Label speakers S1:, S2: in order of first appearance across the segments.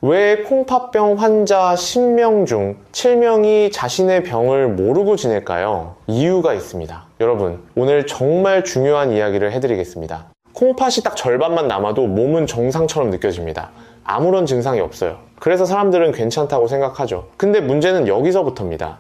S1: 왜 콩팥병 환자 10명 중 7명이 자신의 병을 모르고 지낼까요? 이유가 있습니다. 여러분, 오늘 정말 중요한 이야기를 해드리겠습니다. 콩팥이 딱 절반만 남아도 몸은 정상처럼 느껴집니다. 아무런 증상이 없어요. 그래서 사람들은 괜찮다고 생각하죠. 근데 문제는 여기서부터입니다.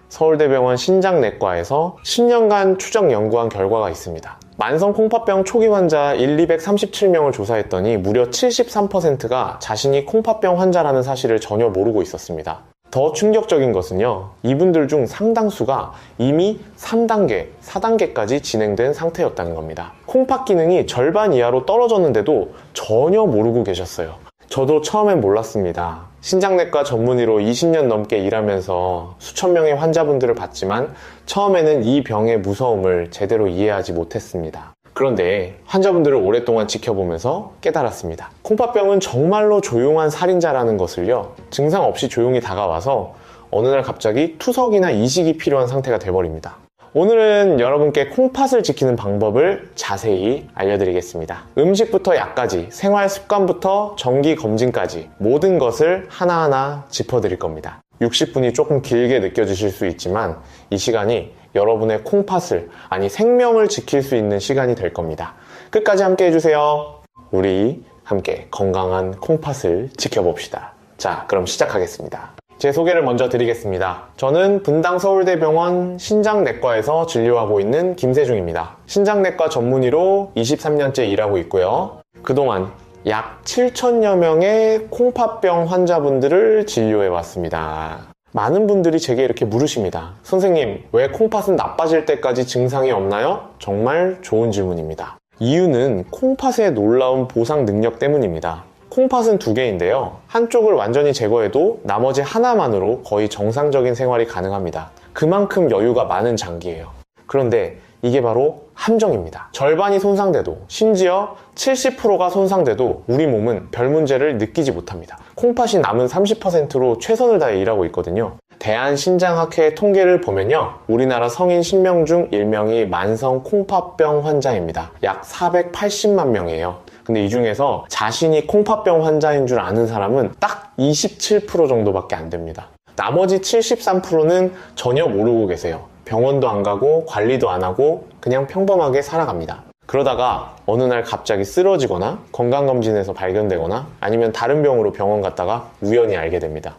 S1: 서울대병원 신장내과에서 10년간 추적 연구한 결과가 있습니다. 만성 콩팥병 초기 환자 237명을 조사했더니 무려 73%가 자신이 콩팥병 환자라는 사실을 전혀 모르고 있었습니다. 더 충격적인 것은요, 이분들 중 상당수가 이미 3단계, 4단계까지 진행된 상태였다는 겁니다. 콩팥 기능이 절반 이하로 떨어졌는데도 전혀 모르고 계셨어요. 저도 처음엔 몰랐습니다. 신장내과 전문의로 20년 넘게 일하면서 수천 명의 환자분들을 봤지만 처음에는 이 병의 무서움을 제대로 이해하지 못했습니다. 그런데 환자분들을 오랫동안 지켜보면서 깨달았습니다. 콩팥병은 정말로 조용한 살인자라는 것을요, 증상 없이 조용히 다가와서 어느 날 갑자기 투석이나 이식이 필요한 상태가 돼버립니다. 오늘은 여러분께 콩팥을 지키는 방법을 자세히 알려드리겠습니다. 음식부터 약까지, 생활 습관부터 정기 검진까지 모든 것을 하나하나 짚어드릴 겁니다. 60분이 조금 길게 느껴지실 수 있지만 이 시간이 여러분의 콩팥을, 아니 생명을 지킬 수 있는 시간이 될 겁니다. 끝까지 함께 해주세요. 우리 함께 건강한 콩팥을 지켜봅시다. 자, 그럼 시작하겠습니다. 제 소개를 먼저 드리겠습니다. 저는 분당 서울대병원 신장내과에서 진료하고 있는 김세중입니다. 신장내과 전문의로 23년째 일하고 있고요. 그동안 약 7천여 명의 콩팥병 환자분들을 진료해 왔습니다. 많은 분들이 제게 이렇게 물으십니다. 선생님, 왜 콩팥은 나빠질 때까지 증상이 없나요? 정말 좋은 질문입니다. 이유는 콩팥의 놀라운 보상 능력 때문입니다. 콩팥은 두 개인데요. 한쪽을 완전히 제거해도 나머지 하나만으로 거의 정상적인 생활이 가능합니다. 그만큼 여유가 많은 장기예요. 그런데 이게 바로 함정입니다. 절반이 손상돼도, 심지어 70%가 손상돼도 우리 몸은 별 문제를 느끼지 못합니다. 콩팥이 남은 30%로 최선을 다해 일하고 있거든요. 대한신장학회 통계를 보면요, 우리나라 성인 10명 중 1명이 만성 콩팥병 환자입니다. 약 480만 명이에요. 근데 이 중에서 자신이 콩팥병 환자인 줄 아는 사람은 딱 27% 정도밖에 안 됩니다. 나머지 73%는 전혀 모르고 계세요. 병원도 안 가고 관리도 안 하고 그냥 평범하게 살아갑니다. 그러다가 어느 날 갑자기 쓰러지거나 건강검진에서 발견되거나 아니면 다른 병으로 병원 갔다가 우연히 알게 됩니다.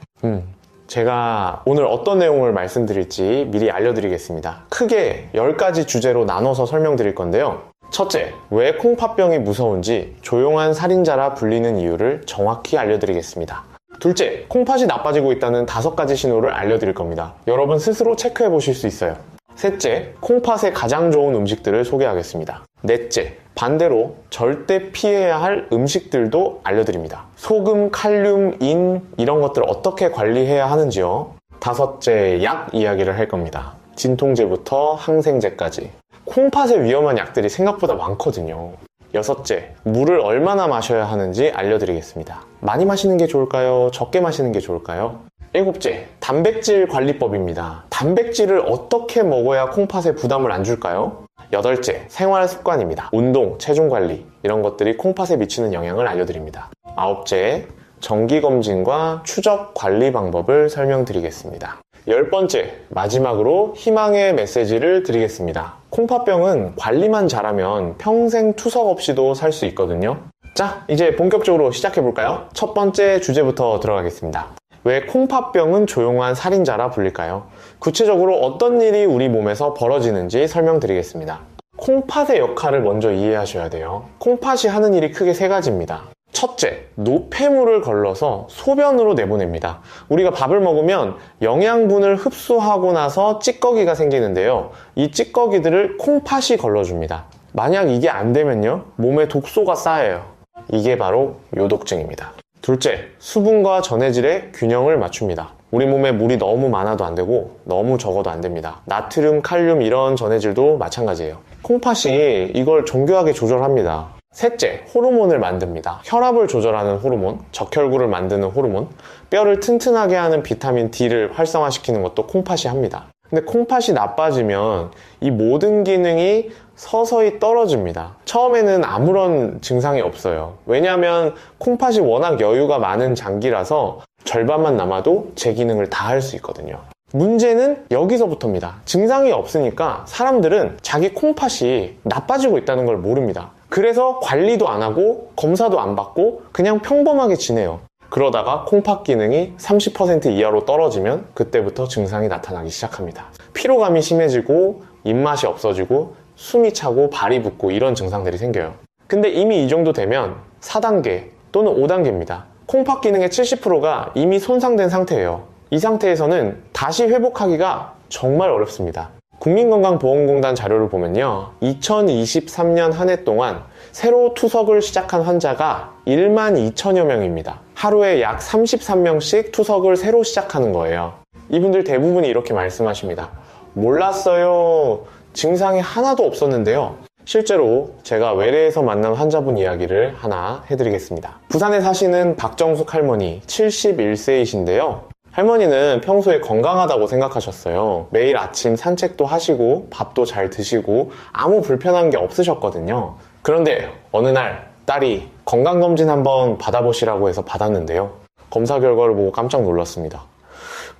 S1: 제가 오늘 어떤 내용을 말씀드릴지 미리 알려드리겠습니다. 크게 10가지 주제로 나눠서 설명드릴 건데요. 첫째, 왜 콩팥병이 무서운지 조용한 살인자라 불리는 이유를 정확히 알려드리겠습니다. 둘째, 콩팥이 나빠지고 있다는 5가지 신호를 알려드릴 겁니다. 여러분 스스로 체크해 보실 수 있어요. 셋째, 콩팥에 가장 좋은 음식들을 소개하겠습니다. 넷째, 반대로 절대 피해야 할 음식들도 알려드립니다. 소금, 칼륨, 인 이런 것들 어떻게 관리해야 하는지요. 다섯째, 약 이야기를 할 겁니다. 진통제부터 항생제까지. 콩팥에 위험한 약들이 생각보다 많거든요. 여섯째, 물을 얼마나 마셔야 하는지 알려드리겠습니다. 많이 마시는 게 좋을까요? 적게 마시는 게 좋을까요? 일곱째, 단백질 관리법입니다. 단백질을 어떻게 먹어야 콩팥에 부담을 안 줄까요? 여덟째, 생활 습관입니다. 운동, 체중 관리 이런 것들이 콩팥에 미치는 영향을 알려드립니다. 아홉째, 정기검진과 추적 관리 방법을 설명드리겠습니다. 10번째, 마지막으로 희망의 메시지를 드리겠습니다. 콩팥병은 관리만 잘하면 평생 투석 없이도 살 수 있거든요. 자, 이제 본격적으로 시작해볼까요? 첫 번째 주제부터 들어가겠습니다. 왜 콩팥병은 조용한 살인자라 불릴까요? 구체적으로 어떤 일이 우리 몸에서 벌어지는지 설명드리겠습니다. 콩팥의 역할을 먼저 이해하셔야 돼요. 콩팥이 하는 일이 크게 3가지입니다. 첫째, 노폐물을 걸러서 소변으로 내보냅니다. 우리가 밥을 먹으면 영양분을 흡수하고 나서 찌꺼기가 생기는데요. 이 찌꺼기들을 콩팥이 걸러줍니다. 만약 이게 안 되면요, 몸에 독소가 쌓여요. 이게 바로 요독증입니다. 둘째, 수분과 전해질의 균형을 맞춥니다. 우리 몸에 물이 너무 많아도 안 되고 너무 적어도 안 됩니다. 나트륨, 칼륨 이런 전해질도 마찬가지예요. 콩팥이 이걸 정교하게 조절합니다. 셋째, 호르몬을 만듭니다. 혈압을 조절하는 호르몬, 적혈구를 만드는 호르몬, 뼈를 튼튼하게 하는 비타민 D를 활성화시키는 것도 콩팥이 합니다. 근데 콩팥이 나빠지면 이 모든 기능이 서서히 떨어집니다. 처음에는 아무런 증상이 없어요. 왜냐하면 콩팥이 워낙 여유가 많은 장기라서 절반만 남아도 제 기능을 다 할 수 있거든요. 문제는 여기서부터입니다. 증상이 없으니까 사람들은 자기 콩팥이 나빠지고 있다는 걸 모릅니다. 그래서 관리도 안 하고 검사도 안 받고 그냥 평범하게 지내요. 그러다가 콩팥 기능이 30% 이하로 떨어지면 그때부터 증상이 나타나기 시작합니다. 피로감이 심해지고 입맛이 없어지고 숨이 차고 발이 붓고 이런 증상들이 생겨요. 근데 이미 이 정도 되면 4단계 또는 5단계입니다. 콩팥 기능의 70%가 이미 손상된 상태예요. 이 상태에서는 다시 회복하기가 정말 어렵습니다. 국민건강보험공단 자료를 보면요, 2023년 한 해 동안 새로 투석을 시작한 환자가 1만 2천여 명입니다. 하루에 약 33명씩 투석을 새로 시작하는 거예요. 이분들 대부분이 이렇게 말씀하십니다. 몰랐어요. 증상이 하나도 없었는데요. 실제로 제가 외래에서 만난 환자분 이야기를 하나 해드리겠습니다. 부산에 사시는 박정숙 할머니 71세이신데요. 할머니는 평소에 건강하다고 생각하셨어요. 매일 아침 산책도 하시고 밥도 잘 드시고 아무 불편한 게 없으셨거든요. 그런데 어느 날 딸이 건강검진 한번 받아보시라고 해서 받았는데요. 검사 결과를 보고 깜짝 놀랐습니다.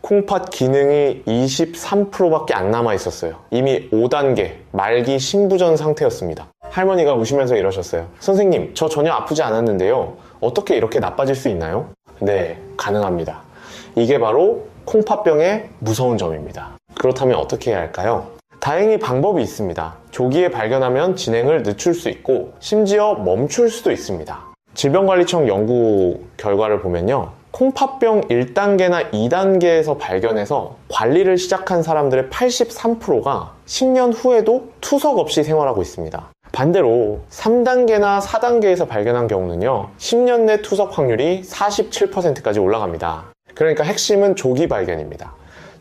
S1: 콩팥 기능이 23%밖에 안 남아 있었어요. 이미 5단계 말기 신부전 상태였습니다. 할머니가 우시면서 이러셨어요. 선생님, 저 전혀 아프지 않았는데요. 어떻게 이렇게 나빠질 수 있나요? 네, 가능합니다. 이게 바로 콩팥병의 무서운 점입니다. 그렇다면 어떻게 해야 할까요? 다행히 방법이 있습니다. 조기에 발견하면 진행을 늦출 수 있고 심지어 멈출 수도 있습니다. 질병관리청 연구 결과를 보면요, 콩팥병 1단계나 2단계에서 발견해서 관리를 시작한 사람들의 83%가 10년 후에도 투석 없이 생활하고 있습니다. 반대로 3단계나 4단계에서 발견한 경우는요, 10년 내 투석 확률이 47%까지 올라갑니다. 그러니까 핵심은 조기 발견입니다.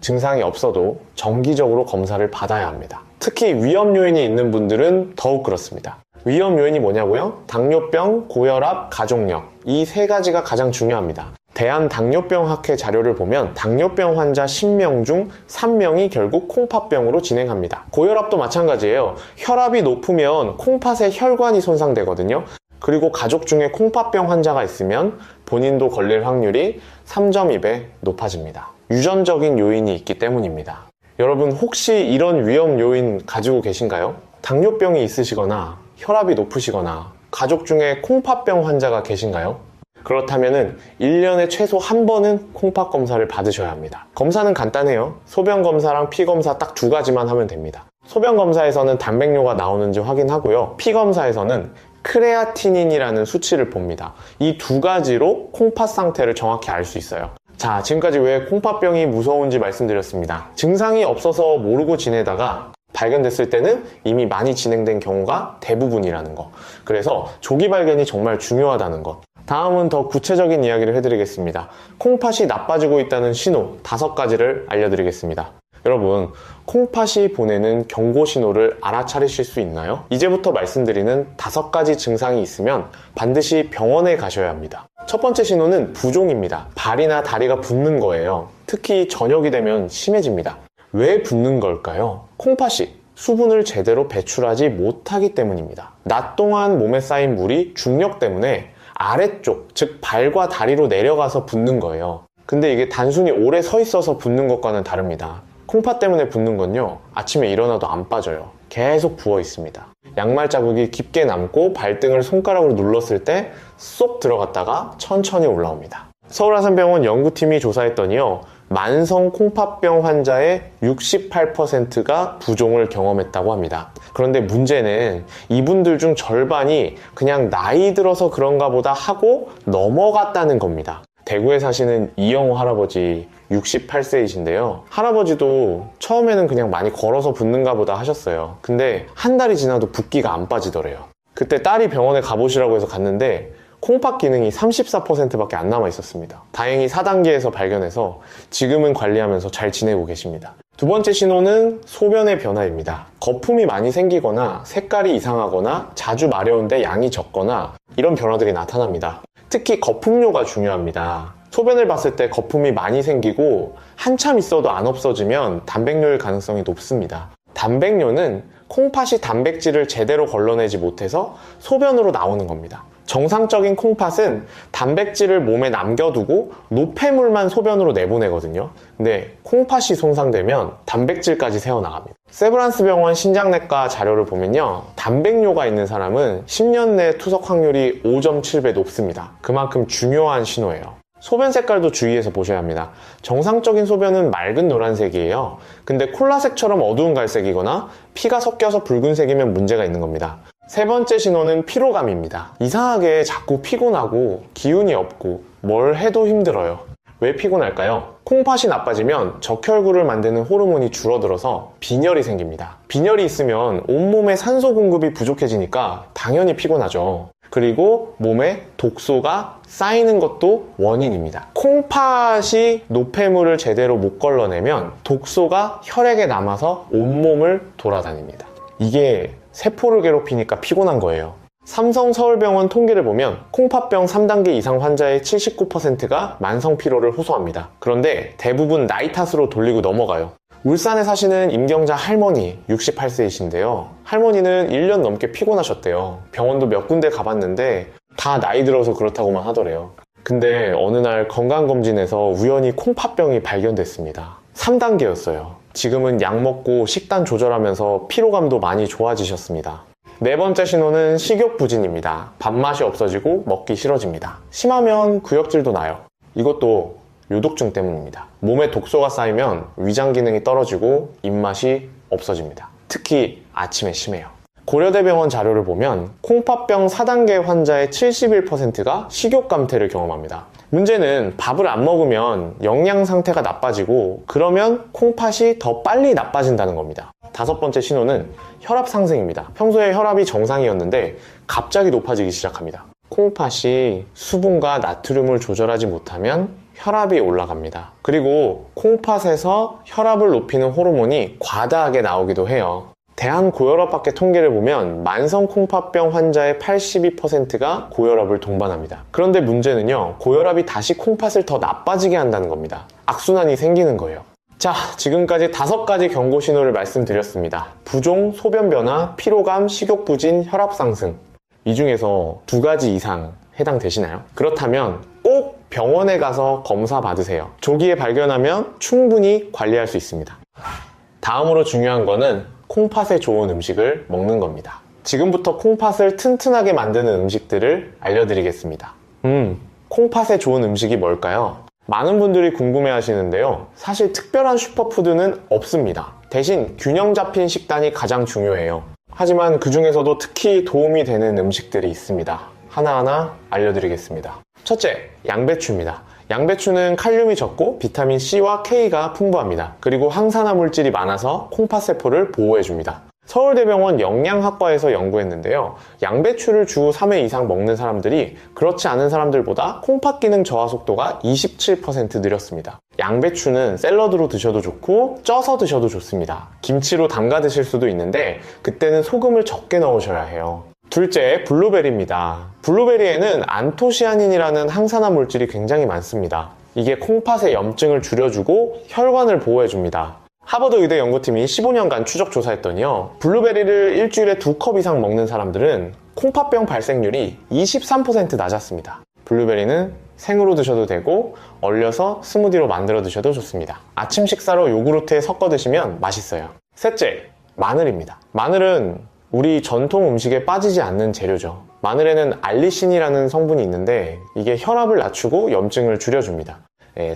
S1: 증상이 없어도 정기적으로 검사를 받아야 합니다. 특히 위험 요인이 있는 분들은 더욱 그렇습니다. 위험 요인이 뭐냐고요? 당뇨병, 고혈압, 가족력, 이 세 가지가 가장 중요합니다. 대한당뇨병학회 자료를 보면 당뇨병 환자 10명 중 3명이 결국 콩팥병으로 진행합니다. 고혈압도 마찬가지예요. 혈압이 높으면 콩팥의 혈관이 손상되거든요. 그리고 가족 중에 콩팥병 환자가 있으면 본인도 걸릴 확률이 3.2배 높아집니다. 유전적인 요인이 있기 때문입니다. 여러분, 혹시 이런 위험 요인 가지고 계신가요? 당뇨병이 있으시거나 혈압이 높으시거나 가족 중에 콩팥병 환자가 계신가요? 그렇다면 1년에 최소 한 번은 콩팥 검사를 받으셔야 합니다. 검사는 간단해요. 소변 검사랑 피 검사 딱 2가지만 하면 됩니다. 소변 검사에서는 단백뇨가 나오는지 확인하고요. 피 검사에서는 크레아티닌이라는 수치를 봅니다. 이 2가지로 콩팥 상태를 정확히 알 수 있어요. 자, 지금까지 왜 콩팥병이 무서운지 말씀드렸습니다. 증상이 없어서 모르고 지내다가 발견됐을 때는 이미 많이 진행된 경우가 대부분이라는 거. 그래서 조기 발견이 정말 중요하다는 것. 다음은 더 구체적인 이야기를 해드리겠습니다. 콩팥이 나빠지고 있다는 신호 5가지를 알려드리겠습니다. 여러분, 콩팥이 보내는 경고 신호를 알아차리실 수 있나요? 이제부터 말씀드리는 5가지 증상이 있으면 반드시 병원에 가셔야 합니다. 첫 번째 신호는 부종입니다. 발이나 다리가 붓는 거예요. 특히 저녁이 되면 심해집니다. 왜 붓는 걸까요? 콩팥이 수분을 제대로 배출하지 못하기 때문입니다. 낮 동안 몸에 쌓인 물이 중력 때문에 아래쪽, 즉 발과 다리로 내려가서 붓는 거예요. 근데 이게 단순히 오래 서 있어서 붓는 것과는 다릅니다. 콩팥 때문에 붓는 건요, 아침에 일어나도 안 빠져요. 계속 부어 있습니다. 양말 자국이 깊게 남고 발등을 손가락으로 눌렀을 때 쏙 들어갔다가 천천히 올라옵니다. 서울하산병원 연구팀이 조사했더니요, 만성 콩팥병 환자의 68%가 부종을 경험했다고 합니다. 그런데 문제는 이분들 중 절반이 그냥 나이 들어서 그런가 보다 하고 넘어갔다는 겁니다. 대구에 사시는 이영호 할아버지 68세이신데요. 할아버지도 처음에는 그냥 많이 걸어서 붓는가 보다 하셨어요. 근데 한 달이 지나도 붓기가 안 빠지더래요. 그때 딸이 병원에 가보시라고 해서 갔는데 콩팥 기능이 34%밖에 안 남아 있었습니다. 다행히 4단계에서 발견해서 지금은 관리하면서 잘 지내고 계십니다. 두 번째 신호는 소변의 변화입니다. 거품이 많이 생기거나 색깔이 이상하거나 자주 마려운데 양이 적거나 이런 변화들이 나타납니다. 특히 거품료가 중요합니다. 소변을 봤을 때 거품이 많이 생기고 한참 있어도 안 없어지면 단백뇨일 가능성이 높습니다. 단백뇨는 콩팥이 단백질을 제대로 걸러내지 못해서 소변으로 나오는 겁니다. 정상적인 콩팥은 단백질을 몸에 남겨두고 노폐물만 소변으로 내보내거든요. 근데 콩팥이 손상되면 단백질까지 새어나갑니다. 세브란스 병원 신장내과 자료를 보면요, 단백뇨가 있는 사람은 10년 내 투석 확률이 5.7배 높습니다. 그만큼 중요한 신호예요. 소변 색깔도 주의해서 보셔야 합니다. 정상적인 소변은 맑은 노란색이에요. 근데 콜라색처럼 어두운 갈색이거나 피가 섞여서 붉은색이면 문제가 있는 겁니다. 세 번째 신호는 피로감입니다. 이상하게 자꾸 피곤하고 기운이 없고 뭘 해도 힘들어요. 왜 피곤할까요? 콩팥이 나빠지면 적혈구를 만드는 호르몬이 줄어들어서 빈혈이 생깁니다. 빈혈이 있으면 온몸에 산소 공급이 부족해지니까 당연히 피곤하죠. 그리고 몸에 독소가 쌓이는 것도 원인입니다. 콩팥이 노폐물을 제대로 못 걸러내면 독소가 혈액에 남아서 온몸을 돌아다닙니다. 이게 세포를 괴롭히니까 피곤한 거예요. 삼성서울병원 통계를 보면 콩팥병 3단계 이상 환자의 79%가 만성 피로를 호소합니다. 그런데 대부분 나이 탓으로 돌리고 넘어가요. 울산에 사시는 임경자 할머니 68세이신데요. 할머니는 1년 넘게 피곤하셨대요. 병원도 몇 군데 가봤는데 다 나이 들어서 그렇다고만 하더래요. 근데 어느 날 건강검진에서 우연히 콩팥병이 발견됐습니다. 3단계였어요. 지금은 약 먹고 식단 조절하면서 피로감도 많이 좋아지셨습니다. 네 번째 신호는 식욕부진입니다. 밥맛이 없어지고 먹기 싫어집니다. 심하면 구역질도 나요. 이것도 요독증 때문입니다. 몸에 독소가 쌓이면 위장 기능이 떨어지고 입맛이 없어집니다. 특히 아침에 심해요. 고려대병원 자료를 보면 콩팥병 4단계 환자의 71%가 식욕 감퇴를 경험합니다. 문제는 밥을 안 먹으면 영양 상태가 나빠지고 그러면 콩팥이 더 빨리 나빠진다는 겁니다. 다섯 번째 신호는 혈압 상승입니다. 평소에 혈압이 정상이었는데 갑자기 높아지기 시작합니다. 콩팥이 수분과 나트륨을 조절하지 못하면 혈압이 올라갑니다. 그리고 콩팥에서 혈압을 높이는 호르몬이 과다하게 나오기도 해요. 대한고혈압학회 통계를 보면 만성 콩팥병 환자의 82%가 고혈압을 동반합니다. 그런데 문제는요, 고혈압이 다시 콩팥을 더 나빠지게 한다는 겁니다. 악순환이 생기는 거예요. 자, 지금까지 5가지 경고 신호를 말씀드렸습니다. 부종, 소변 변화, 피로감, 식욕부진, 혈압 상승. 이 중에서 2가지 이상 해당되시나요? 그렇다면 꼭 병원에 가서 검사 받으세요. 조기에 발견하면 충분히 관리할 수 있습니다. 다음으로 중요한 거는 콩팥에 좋은 음식을 먹는 겁니다. 지금부터 콩팥을 튼튼하게 만드는 음식들을 알려드리겠습니다. 콩팥에 좋은 음식이 뭘까요? 많은 분들이 궁금해 하시는데요. 사실 특별한 슈퍼푸드는 없습니다. 대신 균형 잡힌 식단이 가장 중요해요. 하지만 그 중에서도 특히 도움이 되는 음식들이 있습니다. 하나하나 알려드리겠습니다. 첫째, 양배추입니다. 양배추는 칼륨이 적고 비타민 C와 K가 풍부합니다. 그리고 항산화 물질이 많아서 콩팥 세포를 보호해줍니다. 서울대병원 영양학과에서 연구했는데요. 양배추를 주 3회 이상 먹는 사람들이 그렇지 않은 사람들보다 콩팥 기능 저하 속도가 27% 느렸습니다. 양배추는 샐러드로 드셔도 좋고 쪄서 드셔도 좋습니다. 김치로 담가 드실 수도 있는데 그때는 소금을 적게 넣으셔야 해요. 둘째, 블루베리입니다. 블루베리에는 안토시아닌이라는 항산화 물질이 굉장히 많습니다. 이게 콩팥의 염증을 줄여주고 혈관을 보호해줍니다. 하버드 의대 연구팀이 15년간 추적 조사했더니요, 블루베리를 일주일에 2컵 이상 먹는 사람들은 콩팥병 발생률이 23% 낮았습니다. 블루베리는 생으로 드셔도 되고 얼려서 스무디로 만들어 드셔도 좋습니다. 아침 식사로 요구르트에 섞어 드시면 맛있어요. 셋째, 마늘입니다. 마늘은 우리 전통 음식에 빠지지 않는 재료죠. 마늘에는 알리신이라는 성분이 있는데 이게 혈압을 낮추고 염증을 줄여줍니다.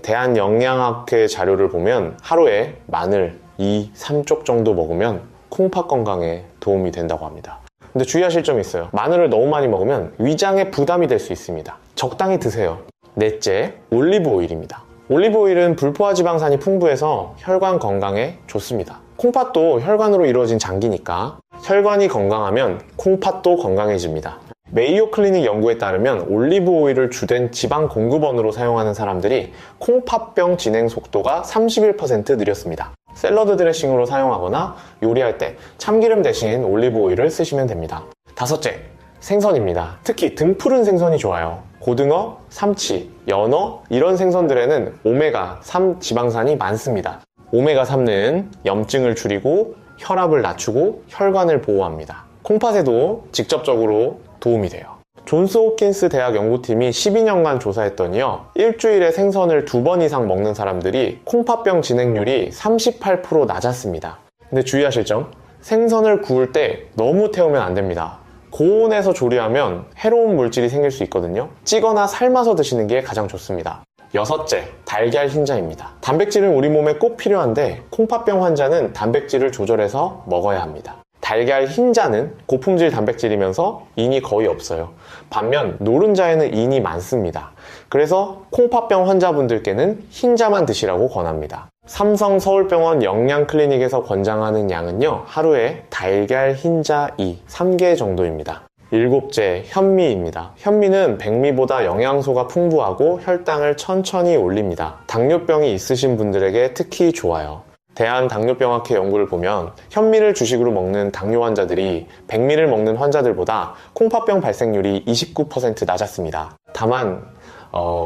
S1: 대한영양학회 자료를 보면 하루에 마늘 2, 3쪽 정도 먹으면 콩팥 건강에 도움이 된다고 합니다. 근데 주의하실 점이 있어요. 마늘을 너무 많이 먹으면 위장에 부담이 될 수 있습니다. 적당히 드세요. 넷째, 올리브 오일입니다. 올리브 오일은 불포화 지방산이 풍부해서 혈관 건강에 좋습니다. 콩팥도 혈관으로 이루어진 장기니까 혈관이 건강하면 콩팥도 건강해집니다. 메이오 클리닉 연구에 따르면 올리브 오일을 주된 지방 공급원으로 사용하는 사람들이 콩팥병 진행 속도가 31% 느렸습니다. 샐러드 드레싱으로 사용하거나 요리할 때 참기름 대신 올리브 오일을 쓰시면 됩니다. 다섯째, 생선입니다. 특히 등푸른 생선이 좋아요. 고등어, 삼치, 연어 이런 생선들에는 오메가3 지방산이 많습니다. 오메가3는 염증을 줄이고 혈압을 낮추고 혈관을 보호합니다. 콩팥에도 직접적으로 도움이 돼요. 존스 홉킨스 대학 연구팀이 12년간 조사했더니요, 일주일에 생선을 2번 이상 먹는 사람들이 콩팥병 진행률이 38% 낮았습니다. 근데 주의하실 점, 생선을 구울 때 너무 태우면 안 됩니다. 고온에서 조리하면 해로운 물질이 생길 수 있거든요. 찌거나 삶아서 드시는 게 가장 좋습니다. 여섯째, 달걀 흰자입니다. 단백질은 우리 몸에 꼭 필요한데 콩팥병 환자는 단백질을 조절해서 먹어야 합니다. 달걀 흰자는 고품질 단백질이면서 인이 거의 없어요. 반면 노른자에는 인이 많습니다. 그래서 콩팥병 환자분들께는 흰자만 드시라고 권합니다. 삼성 서울병원 영양클리닉에서 권장하는 양은요, 하루에 달걀 흰자 3개 정도입니다. 일곱째, 현미입니다. 현미는 백미보다 영양소가 풍부하고 혈당을 천천히 올립니다. 당뇨병이 있으신 분들에게 특히 좋아요. 대한당뇨병학회 연구를 보면 현미를 주식으로 먹는 당뇨 환자들이 백미를 먹는 환자들보다 콩팥병 발생률이 29% 낮았습니다. 다만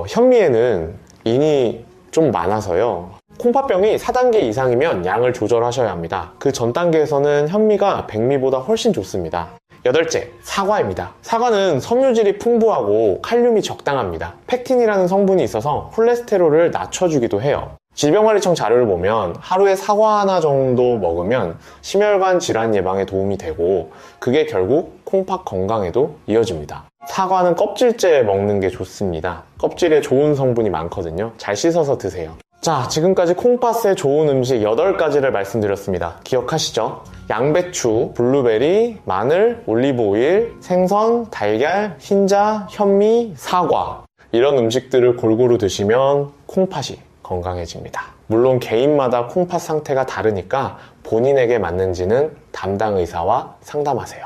S1: 현미에는 인이 좀 많아서요, 콩팥병이 4단계 이상이면 양을 조절하셔야 합니다. 그 전 단계에서는 현미가 백미보다 훨씬 좋습니다. 여덟째, 사과입니다. 사과는 섬유질이 풍부하고 칼륨이 적당합니다. 펙틴이라는 성분이 있어서 콜레스테롤을 낮춰주기도 해요. 질병관리청 자료를 보면 하루에 사과 하나 정도 먹으면 심혈관 질환 예방에 도움이 되고 그게 결국 콩팥 건강에도 이어집니다. 사과는 껍질째 먹는 게 좋습니다. 껍질에 좋은 성분이 많거든요. 잘 씻어서 드세요. 자, 지금까지 콩팥에 좋은 음식 8가지를 말씀드렸습니다. 기억하시죠? 양배추, 블루베리, 마늘, 올리브오일, 생선, 달걀, 흰자, 현미, 사과 이런 음식들을 골고루 드시면 콩팥이 건강해집니다. 물론 개인마다 콩팥 상태가 다르니까 본인에게 맞는지는 담당 의사와 상담하세요.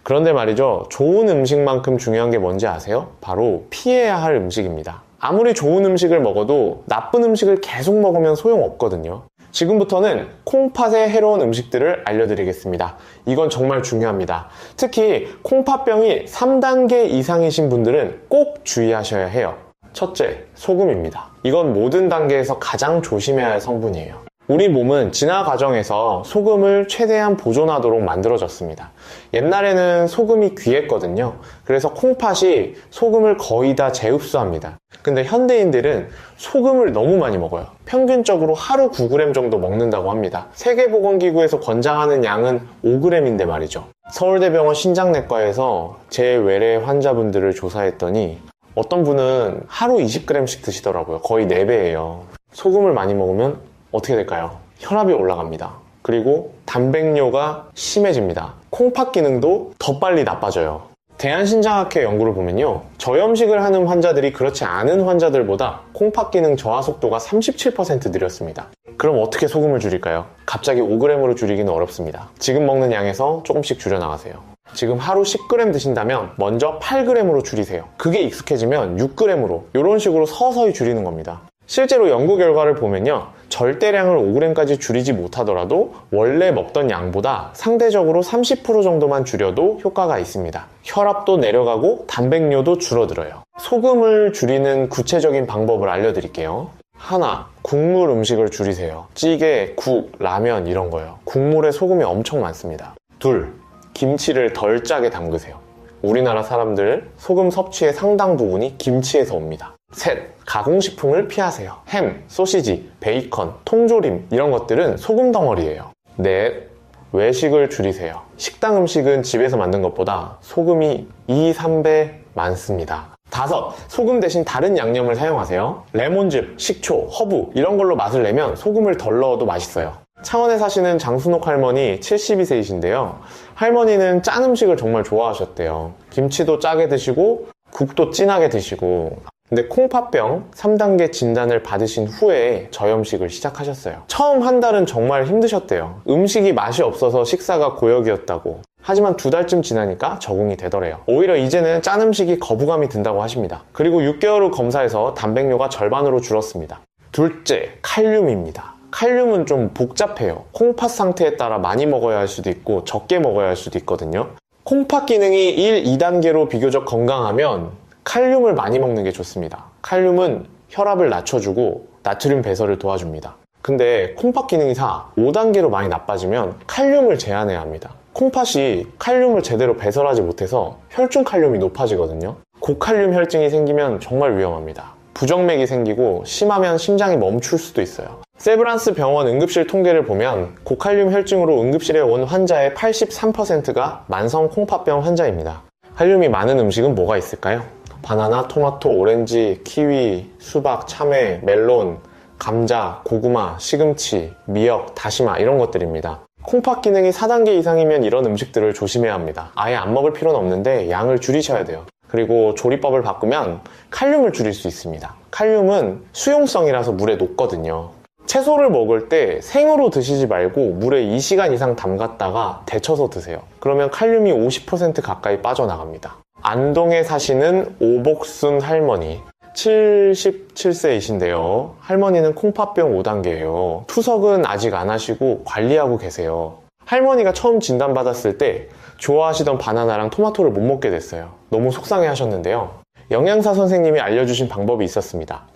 S1: 그런데 말이죠, 좋은 음식만큼 중요한 게 뭔지 아세요? 바로 피해야 할 음식입니다. 아무리 좋은 음식을 먹어도 나쁜 음식을 계속 먹으면 소용없거든요. 지금부터는 콩팥에 해로운 음식들을 알려드리겠습니다. 이건 정말 중요합니다. 특히 콩팥병이 3단계 이상이신 분들은 꼭 주의하셔야 해요. 첫째, 소금입니다. 이건 모든 단계에서 가장 조심해야 할 성분이에요. 우리 몸은 진화 과정에서 소금을 최대한 보존하도록 만들어졌습니다. 옛날에는 소금이 귀했거든요. 그래서 콩팥이 소금을 거의 다 재흡수합니다. 근데 현대인들은 소금을 너무 많이 먹어요. 평균적으로 하루 9g 정도 먹는다고 합니다. 세계보건기구에서 권장하는 양은 5g인데 말이죠. 서울대병원 신장내과에서 제 외래 환자분들을 조사했더니 어떤 분은 하루 20g씩 드시더라고요. 거의 4배예요. 소금을 많이 먹으면 어떻게 될까요? 혈압이 올라갑니다. 그리고 단백뇨가 심해집니다. 콩팥 기능도 더 빨리 나빠져요. 대한신장학회 연구를 보면요, 저염식을 하는 환자들이 그렇지 않은 환자들보다 콩팥 기능 저하 속도가 37% 느렸습니다. 그럼 어떻게 소금을 줄일까요? 갑자기 5g으로 줄이기는 어렵습니다. 지금 먹는 양에서 조금씩 줄여나가세요. 지금 하루 10g 드신다면 먼저 8g으로 줄이세요. 그게 익숙해지면 6g으로 이런 식으로 서서히 줄이는 겁니다. 실제로 연구 결과를 보면요, 절대량을 5g까지 줄이지 못하더라도 원래 먹던 양보다 상대적으로 30% 정도만 줄여도 효과가 있습니다. 혈압도 내려가고 단백뇨도 줄어들어요. 소금을 줄이는 구체적인 방법을 알려드릴게요. 하나, 국물 음식을 줄이세요. 찌개, 국, 라면 이런 거요. 국물에 소금이 엄청 많습니다. 둘, 김치를 덜 짜게 담그세요. 우리나라 사람들 소금 섭취의 상당 부분이 김치에서 옵니다. 셋, 가공식품을 피하세요. 햄, 소시지, 베이컨, 통조림 이런 것들은 소금 덩어리예요. 넷, 외식을 줄이세요. 식당 음식은 집에서 만든 것보다 소금이 2, 3배 많습니다. 다섯, 소금 대신 다른 양념을 사용하세요. 레몬즙, 식초, 허브 이런 걸로 맛을 내면 소금을 덜 넣어도 맛있어요. 창원에 사시는 장순옥 할머니 72세이신데요. 할머니는 짠 음식을 정말 좋아하셨대요. 김치도 짜게 드시고 국도 진하게 드시고, 근데 콩팥병 3단계 진단을 받으신 후에 저염식을 시작하셨어요. 처음 한 달은 정말 힘드셨대요. 음식이 맛이 없어서 식사가 고역이었다고. 하지만 2달쯤 지나니까 적응이 되더래요. 오히려 이제는 짠 음식이 거부감이 든다고 하십니다. 그리고 6개월 후 검사에서 단백뇨가 절반으로 줄었습니다. 둘째, 칼륨입니다. 칼륨은 좀 복잡해요. 콩팥 상태에 따라 많이 먹어야 할 수도 있고 적게 먹어야 할 수도 있거든요. 콩팥 기능이 1, 2단계로 비교적 건강하면 칼륨을 많이 먹는 게 좋습니다. 칼륨은 혈압을 낮춰주고 나트륨 배설을 도와줍니다. 근데 콩팥 기능이사 5단계로 많이 나빠지면 칼륨을 제한해야 합니다. 콩팥이 칼륨을 제대로 배설하지 못해서 혈중 칼륨이 높아지거든요. 고칼륨 혈증이 생기면 정말 위험합니다. 부정맥이 생기고 심하면 심장이 멈출 수도 있어요. 세브란스 병원 응급실 통계를 보면 고칼륨 혈증으로 응급실에 온 환자의 83%가 만성 콩팥병 환자입니다. 칼륨이 많은 음식은 뭐가 있을까요? 바나나, 토마토, 오렌지, 키위, 수박, 참외, 멜론, 감자, 고구마, 시금치, 미역, 다시마 이런 것들입니다. 콩팥 기능이 4단계 이상이면 이런 음식들을 조심해야 합니다. 아예 안 먹을 필요는 없는데 양을 줄이셔야 돼요. 그리고 조리법을 바꾸면 칼륨을 줄일 수 있습니다. 칼륨은 수용성이라서 물에 녹거든요. 채소를 먹을 때 생으로 드시지 말고 물에 2시간 이상 담갔다가 데쳐서 드세요. 그러면 칼륨이 50% 가까이 빠져나갑니다. 안동에 사시는 오복순 할머니 77세이신데요. 할머니는 콩팥병 5단계예요. 투석은 아직 안 하시고 관리하고 계세요. 할머니가 처음 진단받았을 때 좋아하시던 바나나랑 토마토를 못 먹게 됐어요. 너무 속상해 하셨는데요. 영양사 선생님이 알려주신 방법이 있었습니다.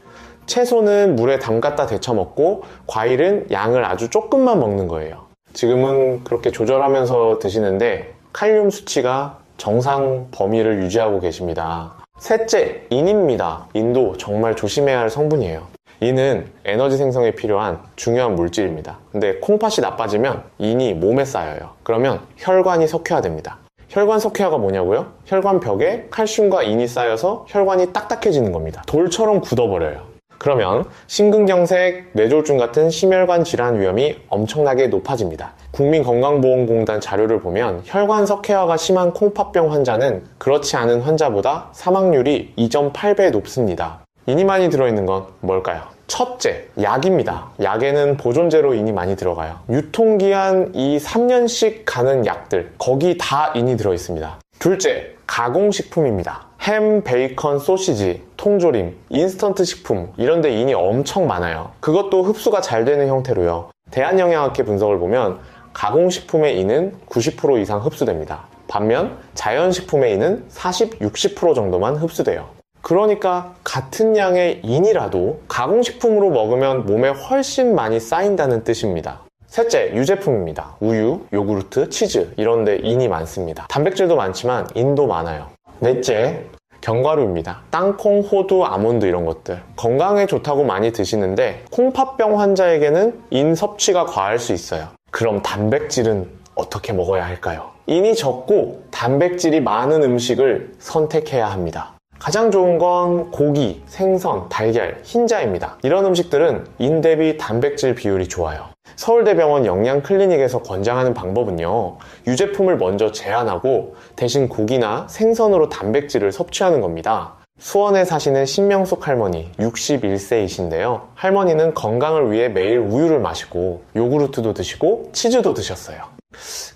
S1: 채소는 물에 담갔다 데쳐 먹고 과일은 양을 아주 조금만 먹는 거예요. 지금은 그렇게 조절하면서 드시는데 칼륨 수치가 정상 범위를 유지하고 계십니다. 셋째, 인입니다. 인도 정말 조심해야 할 성분이에요. 인은 에너지 생성에 필요한 중요한 물질입니다. 근데 콩팥이 나빠지면 인이 몸에 쌓여요. 그러면 혈관이 석회화됩니다. 혈관 석회화가 뭐냐고요? 혈관 벽에 칼슘과 인이 쌓여서 혈관이 딱딱해지는 겁니다. 돌처럼 굳어버려요. 그러면 심근경색, 뇌졸중 같은 심혈관 질환 위험이 엄청나게 높아집니다. 국민건강보험공단 자료를 보면 혈관 석회화가 심한 콩팥병 환자는 그렇지 않은 환자보다 사망률이 2.8배 높습니다. 인이 많이 들어있는 건 뭘까요? 첫째, 약입니다. 약에는 보존제로 인이 많이 들어가요. 유통기한 이 3년씩 가는 약들, 거기 다 인이 들어있습니다. 둘째, 가공식품입니다. 햄, 베이컨, 소시지, 통조림, 인스턴트 식품 이런 데 인이 엄청 많아요. 그것도 흡수가 잘 되는 형태로요. 대한영양학회 분석을 보면 가공식품의 인은 90% 이상 흡수됩니다. 반면 자연식품의 인은 40, 60% 정도만 흡수돼요. 그러니까 같은 양의 인이라도 가공식품으로 먹으면 몸에 훨씬 많이 쌓인다는 뜻입니다. 셋째, 유제품입니다. 우유, 요구르트, 치즈 이런 데 인이 많습니다. 단백질도 많지만 인도 많아요. 넷째, 견과류입니다. 땅콩, 호두, 아몬드 이런 것들 건강에 좋다고 많이 드시는데 콩팥병 환자에게는 인 섭취가 과할 수 있어요. 그럼 단백질은 어떻게 먹어야 할까요? 인이 적고 단백질이 많은 음식을 선택해야 합니다. 가장 좋은 건 고기, 생선, 달걀, 흰자입니다. 이런 음식들은 인 대비 단백질 비율이 좋아요. 서울대병원 영양클리닉에서 권장하는 방법은요, 유제품을 먼저 제한하고 대신 고기나 생선으로 단백질을 섭취하는 겁니다. 수원에 사시는 신명숙 할머니 61세이신데요. 할머니는 건강을 위해 매일 우유를 마시고 요구르트도 드시고 치즈도 드셨어요.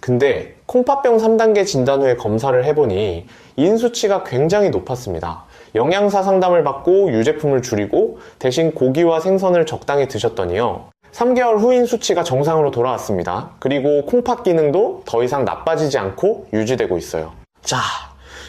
S1: 근데 콩팥병 3단계 진단 후에 검사를 해보니 인 수치가 굉장히 높았습니다. 영양사 상담을 받고 유제품을 줄이고 대신 고기와 생선을 적당히 드셨더니요, 3개월 후 인 수치가 정상으로 돌아왔습니다. 그리고 콩팥 기능도 더 이상 나빠지지 않고 유지되고 있어요. 자,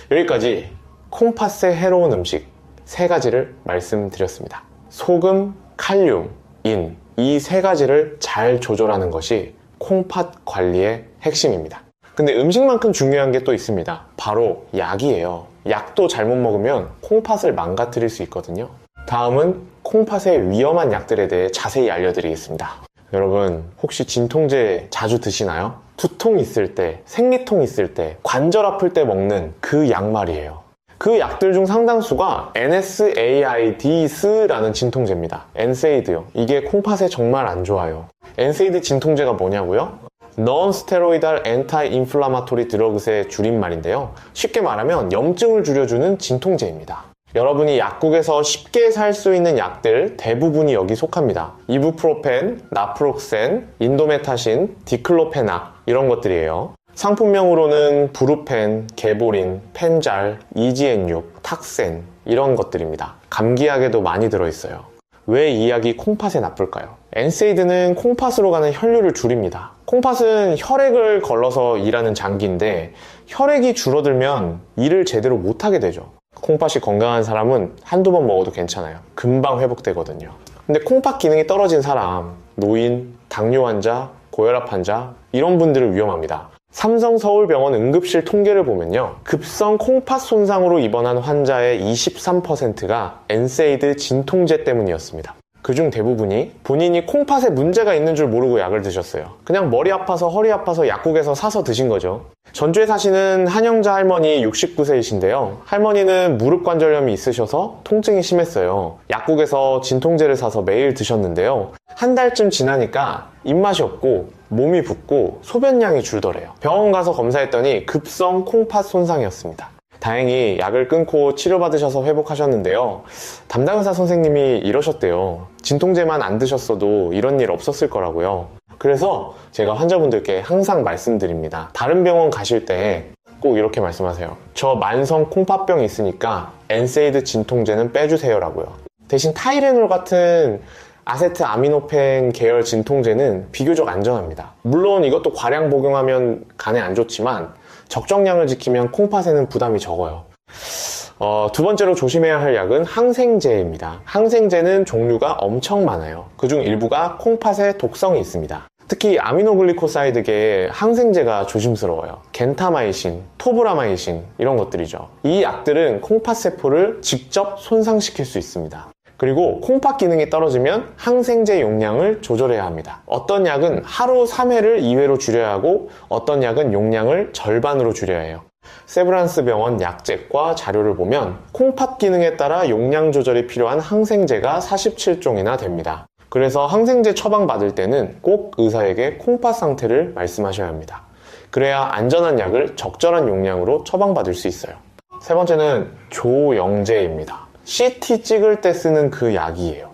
S1: 여기까지 콩팥에 해로운 음식 3가지를 말씀드렸습니다. 소금, 칼륨, 인, 이 3가지를 잘 조절하는 것이 콩팥 관리의 핵심입니다. 근데 음식만큼 중요한 게 또 있습니다. 바로 약이에요. 약도 잘못 먹으면 콩팥을 망가뜨릴 수 있거든요. 다음은 콩팥의 위험한 약들에 대해 자세히 알려드리겠습니다. 여러분, 혹시 진통제 자주 드시나요? 두통 있을 때, 생리통 있을 때, 관절 아플 때 먹는 그 약 말이에요. 그 약들 중 상당수가 NSAIDs라는 진통제입니다. NSAID요. 이게 콩팥에 정말 안 좋아요. NSAID 진통제가 뭐냐고요? Non-steroidal anti-inflammatory drugs의 줄임말인데요. 쉽게 말하면 염증을 줄여주는 진통제입니다. 여러분이 약국에서 쉽게 살 수 있는 약들 대부분이 여기 속합니다. 이부프로펜, 나프록센, 인도메타신, 디클로페낙 이런 것들이에요. 상품명으로는 브루펜, 게보린, 펜잘, EGN6, 탁센 이런 것들입니다. 감기약에도 많이 들어있어요. 왜 이 약이 콩팥에 나쁠까요? NSAID는 콩팥으로 가는 혈류를 줄입니다. 콩팥은 혈액을 걸러서 일하는 장기인데 혈액이 줄어들면 일을 제대로 못하게 되죠. 콩팥이 건강한 사람은 한두 번 먹어도 괜찮아요. 금방 회복되거든요. 근데 콩팥 기능이 떨어진 사람, 노인, 당뇨 환자, 고혈압 환자 이런 분들은 위험합니다. 삼성서울병원 응급실 통계를 보면요, 급성 콩팥 손상으로 입원한 환자의 23%가 엔세이드 진통제 때문이었습니다. 그중 대부분이 본인이 콩팥에 문제가 있는 줄 모르고 약을 드셨어요. 그냥 머리 아파서 허리 아파서 약국에서 사서 드신 거죠. 전주에 사시는 한영자 할머니 69세이신데요. 할머니는 무릎 관절염이 있으셔서 통증이 심했어요. 약국에서 진통제를 사서 매일 드셨는데요. 한 달쯤 지나니까 입맛이 없고 몸이 붓고 소변량이 줄더래요. 병원 가서 검사했더니 급성 콩팥 손상이었습니다. 다행히 약을 끊고 치료받으셔서 회복하셨는데요. 담당 의사 선생님이 이러셨대요. 진통제만 안 드셨어도 이런 일 없었을 거라고요. 그래서 제가 환자분들께 항상 말씀드립니다. 다른 병원 가실 때 꼭 이렇게 말씀하세요. 저 만성 콩팥병이 있으니까 엔세이드 진통제는 빼주세요 라고요. 대신 타이레놀 같은 아세트아미노펜 계열 진통제는 비교적 안전합니다. 물론 이것도 과량 복용하면 간에 안 좋지만 적정량을 지키면 콩팥에는 부담이 적어요. 두 번째로 조심해야 할 약은 항생제입니다. 항생제는 종류가 엄청 많아요. 그중 일부가 콩팥에 독성이 있습니다. 특히 아미노글리코사이드계의 항생제가 조심스러워요. 겐타마이신, 토브라마이신 이런 것들이죠. 이 약들은 콩팥 세포를 직접 손상시킬 수 있습니다. 그리고 콩팥 기능이 떨어지면 항생제 용량을 조절해야 합니다. 어떤 약은 하루 3회를 2회로 줄여야 하고 어떤 약은 용량을 절반으로 줄여야 해요. 세브란스 병원 약제과 자료를 보면 콩팥 기능에 따라 용량 조절이 필요한 항생제가 47종이나 됩니다. 그래서 항생제 처방받을 때는 꼭 의사에게 콩팥 상태를 말씀하셔야 합니다. 그래야 안전한 약을 적절한 용량으로 처방받을 수 있어요. 세 번째는 조영제입니다. CT 찍을 때 쓰는 그 약이에요.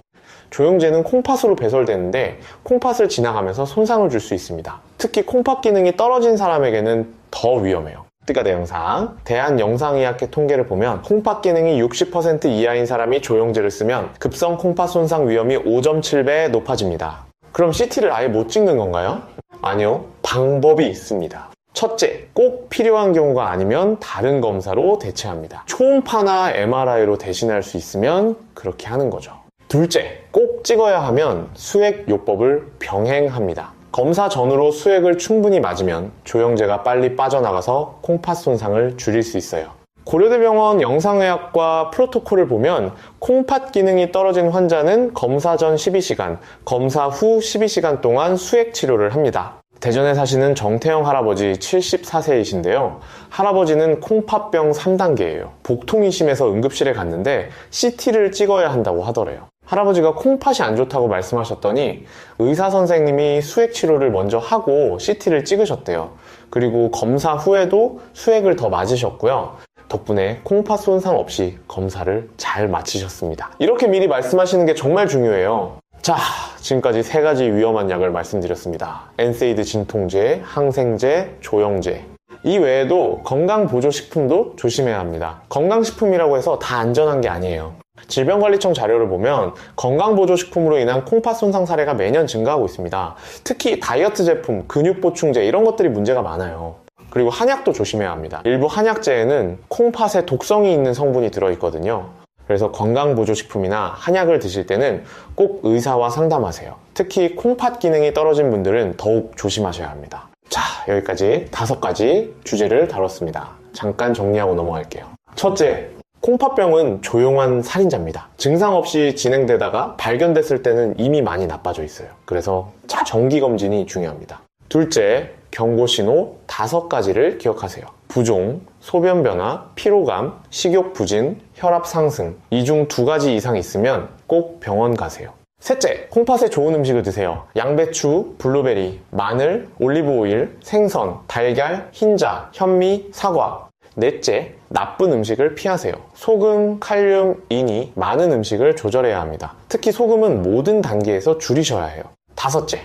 S1: 조영제는 콩팥으로 배설되는데 콩팥을 지나가면서 손상을 줄 수 있습니다. 특히 콩팥 기능이 떨어진 사람에게는 더 위험해요. 띠가 내 영상, 대한영상의학회 통계를 보면 콩팥 기능이 60% 이하인 사람이 조영제를 쓰면 급성 콩팥 손상 위험이 5.7배 높아집니다. 그럼 CT를 아예 못 찍는 건가요? 아니요, 방법이 있습니다. 첫째, 꼭 필요한 경우가 아니면 다른 검사로 대체합니다. 초음파나 MRI로 대신할 수 있으면 그렇게 하는 거죠. 둘째, 꼭 찍어야 하면 수액요법을 병행합니다. 검사 전후로 수액을 충분히 맞으면 조영제가 빨리 빠져나가서 콩팥 손상을 줄일 수 있어요. 고려대병원 영상의학과 프로토콜을 보면 콩팥 기능이 떨어진 환자는 검사 전 12시간, 검사 후 12시간 동안 수액 치료를 합니다. 대전에 사시는 정태영 할아버지 74세이신데요. 할아버지는 콩팥병 3단계예요. 복통이 심해서 응급실에 갔는데 CT를 찍어야 한다고 하더래요. 할아버지가 콩팥이 안 좋다고 말씀하셨더니 의사 선생님이 수액 치료를 먼저 하고 CT를 찍으셨대요. 그리고 검사 후에도 수액을 더 맞으셨고요. 덕분에 콩팥 손상 없이 검사를 잘 마치셨습니다. 이렇게 미리 말씀하시는 게 정말 중요해요. 자, 지금까지 3가지 위험한 약을 말씀드렸습니다. 엔세이드 진통제, 항생제, 조영제. 이 외에도 건강보조식품도 조심해야 합니다. 건강식품이라고 해서 다 안전한 게 아니에요. 질병관리청 자료를 보면 건강보조식품으로 인한 콩팥 손상 사례가 매년 증가하고 있습니다. 특히 다이어트 제품, 근육보충제 이런 것들이 문제가 많아요. 그리고 한약도 조심해야 합니다. 일부 한약제에는 콩팥에 독성이 있는 성분이 들어있거든요. 그래서 건강보조식품이나 한약을 드실 때는 꼭 의사와 상담하세요. 특히 콩팥 기능이 떨어진 분들은 더욱 조심하셔야 합니다. 자, 여기까지 5가지 주제를 다뤘습니다. 잠깐 정리하고 넘어갈게요. 첫째, 콩팥병은 조용한 살인자입니다. 증상 없이 진행되다가 발견됐을 때는 이미 많이 나빠져 있어요. 그래서 정기검진이 중요합니다. 둘째, 경고신호 5가지를 기억하세요. 부종, 소변 변화, 피로감, 식욕 부진, 혈압 상승. 이 중 2가지 이상 있으면 꼭 병원 가세요. 셋째, 콩팥에 좋은 음식을 드세요. 양배추, 블루베리, 마늘, 올리브오일, 생선, 달걀, 흰자, 현미, 사과. 넷째, 나쁜 음식을 피하세요. 소금, 칼륨, 인이 많은 음식을 조절해야 합니다. 특히 소금은 모든 단계에서 줄이셔야 해요. 5째,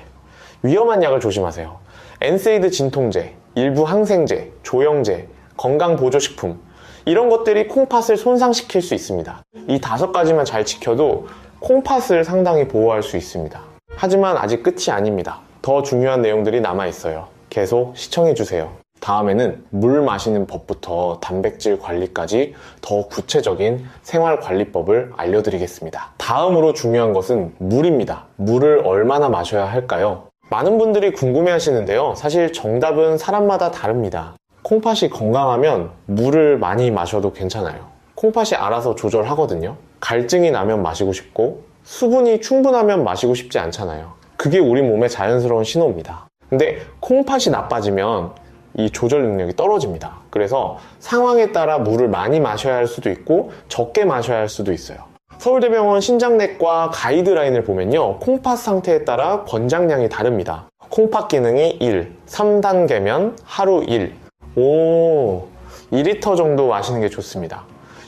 S1: 위험한 약을 조심하세요. 엔세이드 진통제, 일부 항생제, 조영제, 건강보조식품 이런 것들이 콩팥을 손상시킬 수 있습니다. 이 5가지만 잘 지켜도 콩팥을 상당히 보호할 수 있습니다. 하지만 아직 끝이 아닙니다. 더 중요한 내용들이 남아있어요. 계속 시청해주세요. 다음에는 물 마시는 법부터 단백질 관리까지 더 구체적인 생활관리법을 알려드리겠습니다. 다음으로 중요한 것은 물입니다. 물을 얼마나 마셔야 할까요? 많은 분들이 궁금해 하시는데요. 사실 정답은 사람마다 다릅니다. 콩팥이 건강하면 물을 많이 마셔도 괜찮아요. 콩팥이 알아서 조절하거든요. 갈증이 나면 마시고 싶고 수분이 충분하면 마시고 싶지 않잖아요. 그게 우리 몸의 자연스러운 신호입니다. 근데 콩팥이 나빠지면 이 조절 능력이 떨어집니다. 그래서 상황에 따라 물을 많이 마셔야 할 수도 있고 적게 마셔야 할 수도 있어요. 서울대병원 신장내과 가이드라인을 보면요, 콩팥 상태에 따라 권장량이 다릅니다. 콩팥 기능이 1, 3단계면 하루 1, 2리터 정도 마시는 게 좋습니다.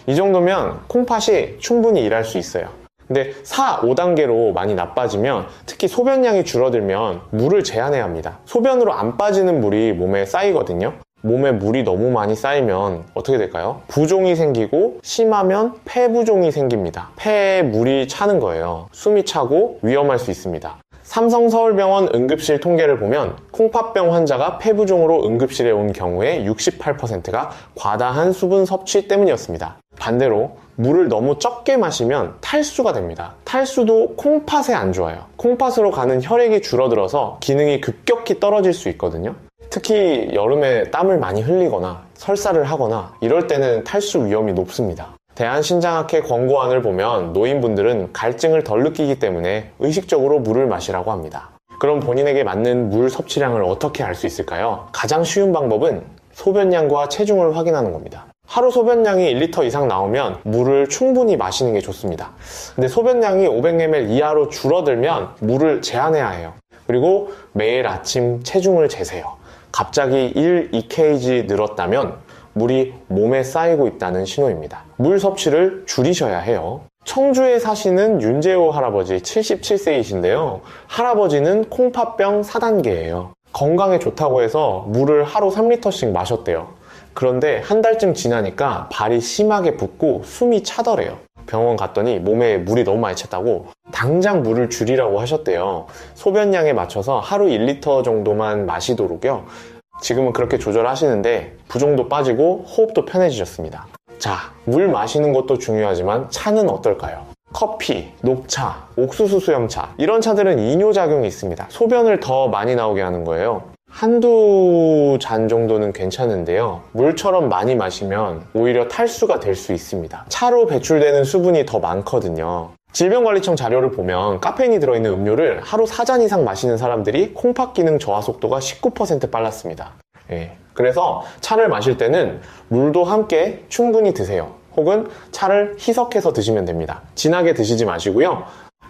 S1: 이 정도면 콩팥이 충분히 일할 수 있어요. 근데 4, 5단계로 많이 나빠지면, 특히 소변량이 줄어들면 물을 제한해야 합니다. 소변으로 안 빠지는 물이 몸에 쌓이거든요. 몸에 물이 너무 많이 쌓이면 어떻게 될까요? 부종이 생기고 심하면 폐부종이 생깁니다. 폐에 물이 차는 거예요. 숨이 차고 위험할 수 있습니다. 삼성서울병원 응급실 통계를 보면 콩팥병 환자가 폐부종으로 응급실에 온 경우에 68%가 과다한 수분 섭취 때문이었습니다. 반대로 물을 너무 적게 마시면 탈수가 됩니다. 탈수도 콩팥에 안 좋아요. 콩팥으로 가는 혈액이 줄어들어서 기능이 급격히 떨어질 수 있거든요. 특히 여름에 땀을 많이 흘리거나 설사를 하거나 이럴 때는 탈수 위험이 높습니다. 대한신장학회 권고안을 보면 노인분들은 갈증을 덜 느끼기 때문에 의식적으로 물을 마시라고 합니다. 그럼 본인에게 맞는 물 섭취량을 어떻게 알 수 있을까요? 가장 쉬운 방법은 소변량과 체중을 확인하는 겁니다. 하루 소변량이 1리터 이상 나오면 물을 충분히 마시는 게 좋습니다. 근데 소변량이 500ml 이하로 줄어들면 물을 제한해야 해요. 그리고 매일 아침 체중을 재세요. 갑자기 1, 2kg 늘었다면 물이 몸에 쌓이고 있다는 신호입니다. 물 섭취를 줄이셔야 해요. 청주에 사시는 윤재호 할아버지 77세이신데요. 할아버지는 콩팥병 4단계예요. 건강에 좋다고 해서 물을 하루 3리터씩 마셨대요. 그런데 한 달쯤 지나니까 발이 심하게 붓고 숨이 차더래요. 병원 갔더니 몸에 물이 너무 많이 찼다고 당장 물을 줄이라고 하셨대요. 소변량에 맞춰서 하루 1리터 정도만 마시도록요. 지금은 그렇게 조절하시는데 부종도 빠지고 호흡도 편해지셨습니다. 자, 물 마시는 것도 중요하지만 차는 어떨까요? 커피, 녹차, 옥수수 수염차, 이런 차들은 이뇨작용이 있습니다. 소변을 더 많이 나오게 하는 거예요. 한두 잔 정도는 괜찮은데요. 물처럼 많이 마시면 오히려 탈수가 될 수 있습니다. 차로 배출되는 수분이 더 많거든요. 질병관리청 자료를 보면 카페인이 들어있는 음료를 하루 4잔 이상 마시는 사람들이 콩팥 기능 저하 속도가 19% 빨랐습니다. 그래서 차를 마실 때는 물도 함께 충분히 드세요. 혹은 차를 희석해서 드시면 됩니다. 진하게 드시지 마시고요.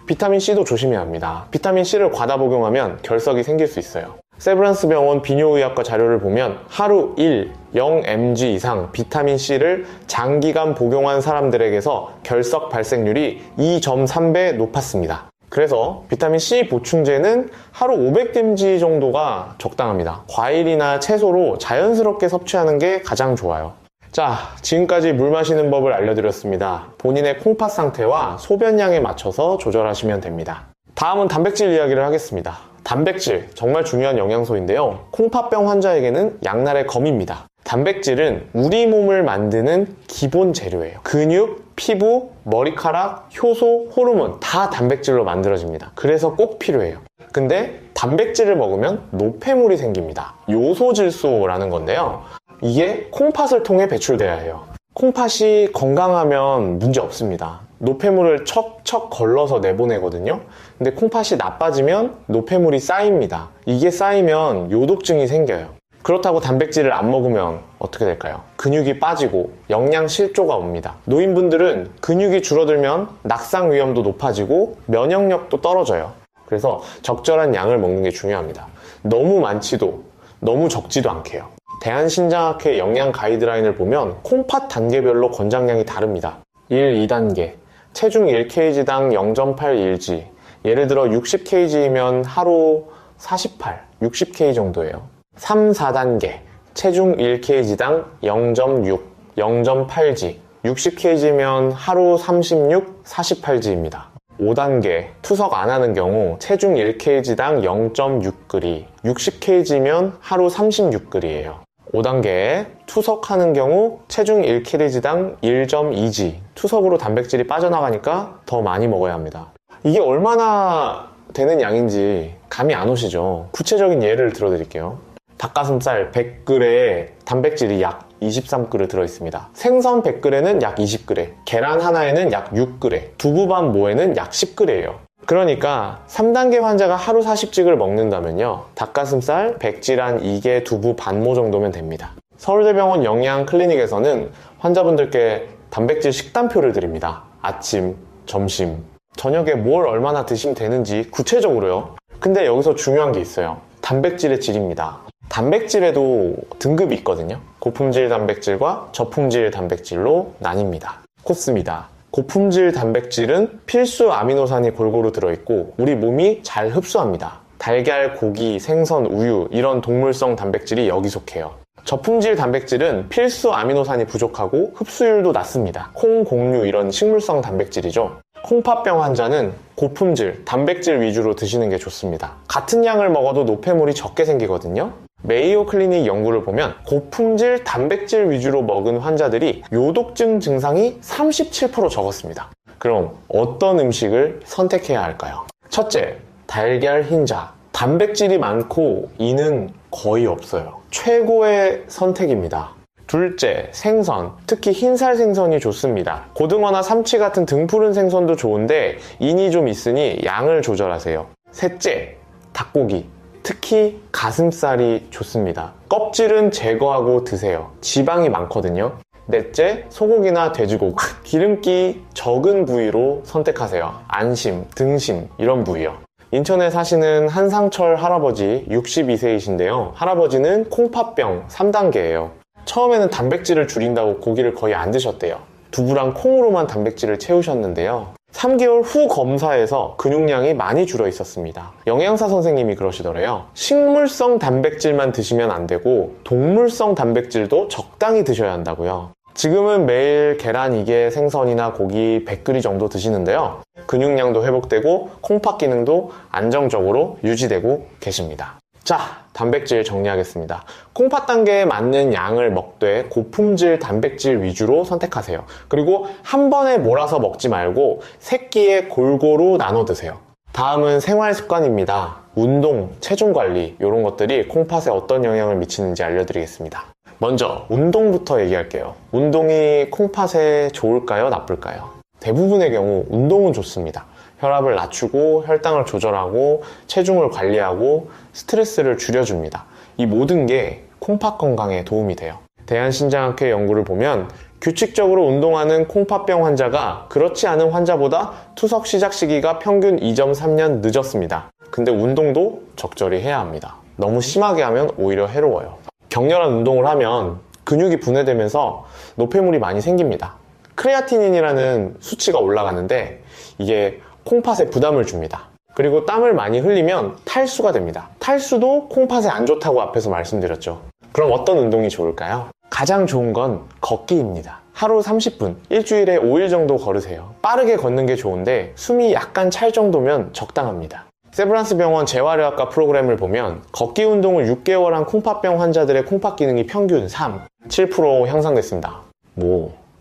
S1: 비타민C도 조심해야 합니다. 비타민C를 과다 복용하면 결석이 생길 수 있어요. 세브란스 병원 비뇨의학과 자료를 보면 하루 0mg 이상 비타민C를 장기간 복용한 사람들에게서 결석 발생률이 2.3배 높았습니다. 그래서 비타민C 보충제는 하루 500mg 정도가 적당합니다. 과일이나 채소로 자연스럽게 섭취하는 게 가장 좋아요. 자, 지금까지 물 마시는 법을 알려드렸습니다. 본인의 콩팥 상태와 소변량에 맞춰서 조절하시면 됩니다. 다음은 단백질 이야기를 하겠습니다. 단백질, 정말 중요한 영양소인데요. 콩팥병 환자에게는 양날의 검입니다. 단백질은 우리 몸을 만드는 기본 재료예요. 근육, 피부, 머리카락, 효소, 호르몬 다 단백질로 만들어집니다. 그래서 꼭 필요해요. 근데 단백질을 먹으면 노폐물이 생깁니다. 요소질소라는 건데요. 이게 콩팥을 통해 배출돼야 해요. 콩팥이 건강하면 문제 없습니다. 노폐물을 척척 걸러서 내보내거든요. 근데 콩팥이 나빠지면 노폐물이 쌓입니다. 이게 쌓이면 요독증이 생겨요. 그렇다고 단백질을 안 먹으면 어떻게 될까요? 근육이 빠지고 영양 실조가 옵니다. 노인분들은 근육이 줄어들면 낙상 위험도 높아지고 면역력도 떨어져요. 그래서 적절한 양을 먹는 게 중요합니다. 너무 많지도 너무 적지도 않게요. 대한신장학회 영양 가이드라인을 보면 콩팥 단계별로 권장량이 다릅니다. 1, 2단계 체중 1kg당 0.81g, 예를 들어 60kg면 하루 48, 60kg 정도예요. 3, 4단계 체중 1kg당 0.6, 0.8g, 60kg면 하루 36, 48g입니다. 5단계 투석 안 하는 경우 체중 1kg당 0.6g, 60kg면 하루 36g예요. 5단계 투석하는 경우 체중 1kg당 1.2g 투석으로 단백질이 빠져나가니까 더 많이 먹어야 합니다. 이게 얼마나 되는 양인지 감이 안 오시죠? 구체적인 예를 들어드릴게요. 닭가슴살 100g에 단백질이 약 23g 들어있습니다. 생선 100g에는 약 20g, 계란 하나에는 약 6g, 두부반 모에는 약 10g예요. 그러니까 3단계 환자가 하루 40씩을 먹는다면요, 닭가슴살 100g 2개 두부 반모 정도면 됩니다. 서울대병원 영양클리닉에서는 환자분들께 단백질 식단표를 드립니다. 아침, 점심, 저녁에 뭘 얼마나 드시면 되는지 구체적으로요. 근데 여기서 중요한 게 있어요. 단백질의 질입니다. 단백질에도 등급이 있거든요. 고품질 단백질과 저품질 단백질로 나뉩니다. 코스입니다. 고품질 단백질은 필수 아미노산이 골고루 들어있고 우리 몸이 잘 흡수합니다. 달걀, 고기, 생선, 우유 이런 동물성 단백질이 여기 속해요. 저품질 단백질은 필수 아미노산이 부족하고 흡수율도 낮습니다. 콩, 곡류 이런 식물성 단백질이죠. 콩팥병 환자는 고품질, 단백질 위주로 드시는 게 좋습니다. 같은 양을 먹어도 노폐물이 적게 생기거든요. 메이오 클리닉 연구를 보면 고품질 단백질 위주로 먹은 환자들이 요독증 증상이 37% 적었습니다. 그럼 어떤 음식을 선택해야 할까요? 첫째, 달걀 흰자. 단백질이 많고 이는 거의 없어요. 최고의 선택입니다. 둘째, 생선. 특히 흰살 생선이 좋습니다. 고등어나 삼치 같은 등푸른 생선도 좋은데 인이 좀 있으니 양을 조절하세요. 셋째, 닭고기. 특히 가슴살이 좋습니다. 껍질은 제거하고 드세요. 지방이 많거든요. 넷째, 소고기나 돼지고기. 기름기 적은 부위로 선택하세요. 안심, 등심 이런 부위요. 인천에 사시는 한상철 할아버지 62세이신데요. 할아버지는 콩팥병 3단계예요. 처음에는 단백질을 줄인다고 고기를 거의 안 드셨대요. 두부랑 콩으로만 단백질을 채우셨는데요. 3개월 후 검사에서 근육량이 많이 줄어 있었습니다. 영양사 선생님이 그러시더래요. 식물성 단백질만 드시면 안 되고 동물성 단백질도 적당히 드셔야 한다고요. 지금은 매일 계란 2개, 생선이나 고기 100g 정도 드시는데요. 근육량도 회복되고 콩팥 기능도 안정적으로 유지되고 계십니다. 자, 단백질 정리하겠습니다. 콩팥 단계에 맞는 양을 먹되 고품질 단백질 위주로 선택하세요. 그리고 한 번에 몰아서 먹지 말고 새끼에 골고루 나눠 드세요. 다음은 생활 습관입니다. 운동, 체중 관리 이런 것들이 콩팥에 어떤 영향을 미치는지 알려드리겠습니다. 먼저 운동부터 얘기할게요. 운동이 콩팥에 좋을까요? 나쁠까요? 대부분의 경우 운동은 좋습니다. 혈압을 낮추고 혈당을 조절하고 체중을 관리하고 스트레스를 줄여줍니다. 이 모든 게 콩팥 건강에 도움이 돼요. 대한신장학회 연구를 보면 규칙적으로 운동하는 콩팥병 환자가 그렇지 않은 환자보다 투석 시작 시기가 평균 2.3년 늦었습니다. 근데 운동도 적절히 해야 합니다. 너무 심하게 하면 오히려 해로워요. 격렬한 운동을 하면 근육이 분해되면서 노폐물이 많이 생깁니다. 크레아티닌이라는 수치가 올라가는데 이게 콩팥에 부담을 줍니다. 그리고 땀을 많이 흘리면 탈수가 됩니다. 탈수도 콩팥에 안 좋다고 앞에서 말씀드렸죠. 그럼 어떤 운동이 좋을까요? 가장 좋은 건 걷기입니다. 하루 30분, 일주일에 5일 정도 걸으세요. 빠르게 걷는 게 좋은데 숨이 약간 찰 정도면 적당합니다. 세브란스 병원 재활의학과 프로그램을 보면 걷기 운동을 6개월 한 콩팥병 환자들의 콩팥 기능이 평균 7% 향상됐습니다.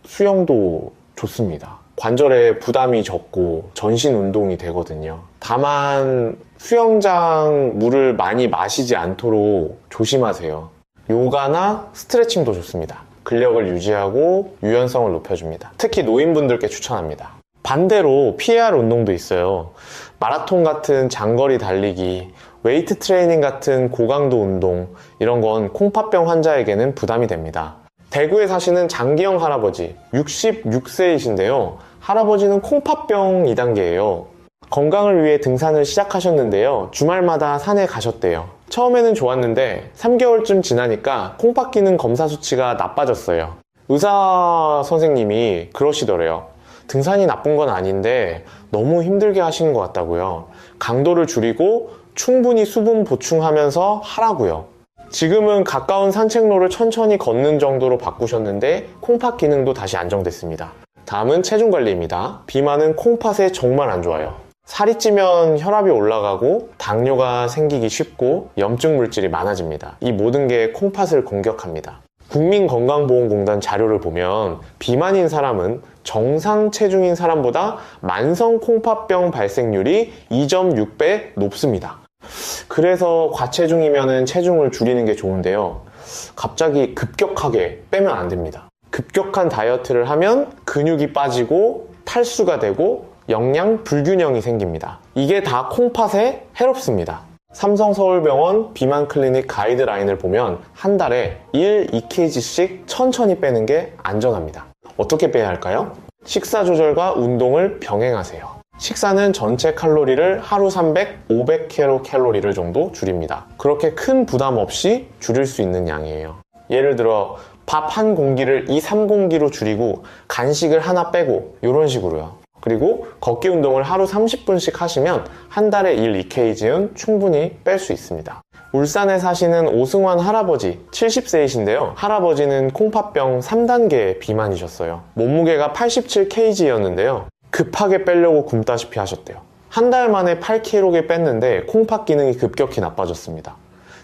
S1: 수영도 좋습니다. 관절에 부담이 적고 전신 운동이 되거든요. 다만 수영장 물을 많이 마시지 않도록 조심하세요. 요가나 스트레칭도 좋습니다. 근력을 유지하고 유연성을 높여줍니다. 특히 노인분들께 추천합니다. 반대로 피해야 할 운동도 있어요. 마라톤 같은 장거리 달리기, 웨이트 트레이닝 같은 고강도 운동, 이런 건 콩팥병 환자에게는 부담이 됩니다. 대구에 사시는 장기영 할아버지 66세이신데요. 할아버지는 콩팥병 2단계예요. 건강을 위해 등산을 시작하셨는데요. 주말마다 산에 가셨대요. 처음에는 좋았는데 3개월쯤 지나니까 콩팥 기능 검사 수치가 나빠졌어요. 의사 선생님이 그러시더래요. 등산이 나쁜 건 아닌데 너무 힘들게 하시는 것 같다고요. 강도를 줄이고 충분히 수분 보충하면서 하라고요. 지금은 가까운 산책로를 천천히 걷는 정도로 바꾸셨는데 콩팥 기능도 다시 안정됐습니다. 다음은 체중 관리입니다. 비만은 콩팥에 정말 안 좋아요. 살이 찌면 혈압이 올라가고 당뇨가 생기기 쉽고 염증 물질이 많아집니다. 이 모든 게 콩팥을 공격합니다. 국민건강보험공단 자료를 보면 비만인 사람은 정상 체중인 사람보다 만성 콩팥병 발생률이 2.6배 높습니다. 그래서 과체중이면 체중을 줄이는 게 좋은데요. 갑자기 급격하게 빼면 안 됩니다. 급격한 다이어트를 하면 근육이 빠지고 탈수가 되고 영양 불균형이 생깁니다. 이게 다 콩팥에 해롭습니다. 삼성서울병원 비만 클리닉 가이드라인을 보면 한 달에 2kg씩 천천히 빼는 게 안전합니다. 어떻게 빼야 할까요? 식사 조절과 운동을 병행하세요. 식사는 전체 칼로리를 하루 300, 500kcal 정도 줄입니다. 그렇게 큰 부담 없이 줄일 수 있는 양이에요. 예를 들어 밥 한 공기를 2, 3공기로 줄이고 간식을 하나 빼고 이런 식으로요. 그리고 걷기 운동을 하루 30분씩 하시면 한 달에 2kg는 충분히 뺄 수 있습니다. 울산에 사시는 오승환 할아버지 70세이신데요. 할아버지는 콩팥병 3단계 비만이셨어요. 몸무게가 87kg였는데요. 급하게 빼려고 굶다시피 하셨대요. 한 달 만에 8kg 뺐는데 콩팥 기능이 급격히 나빠졌습니다.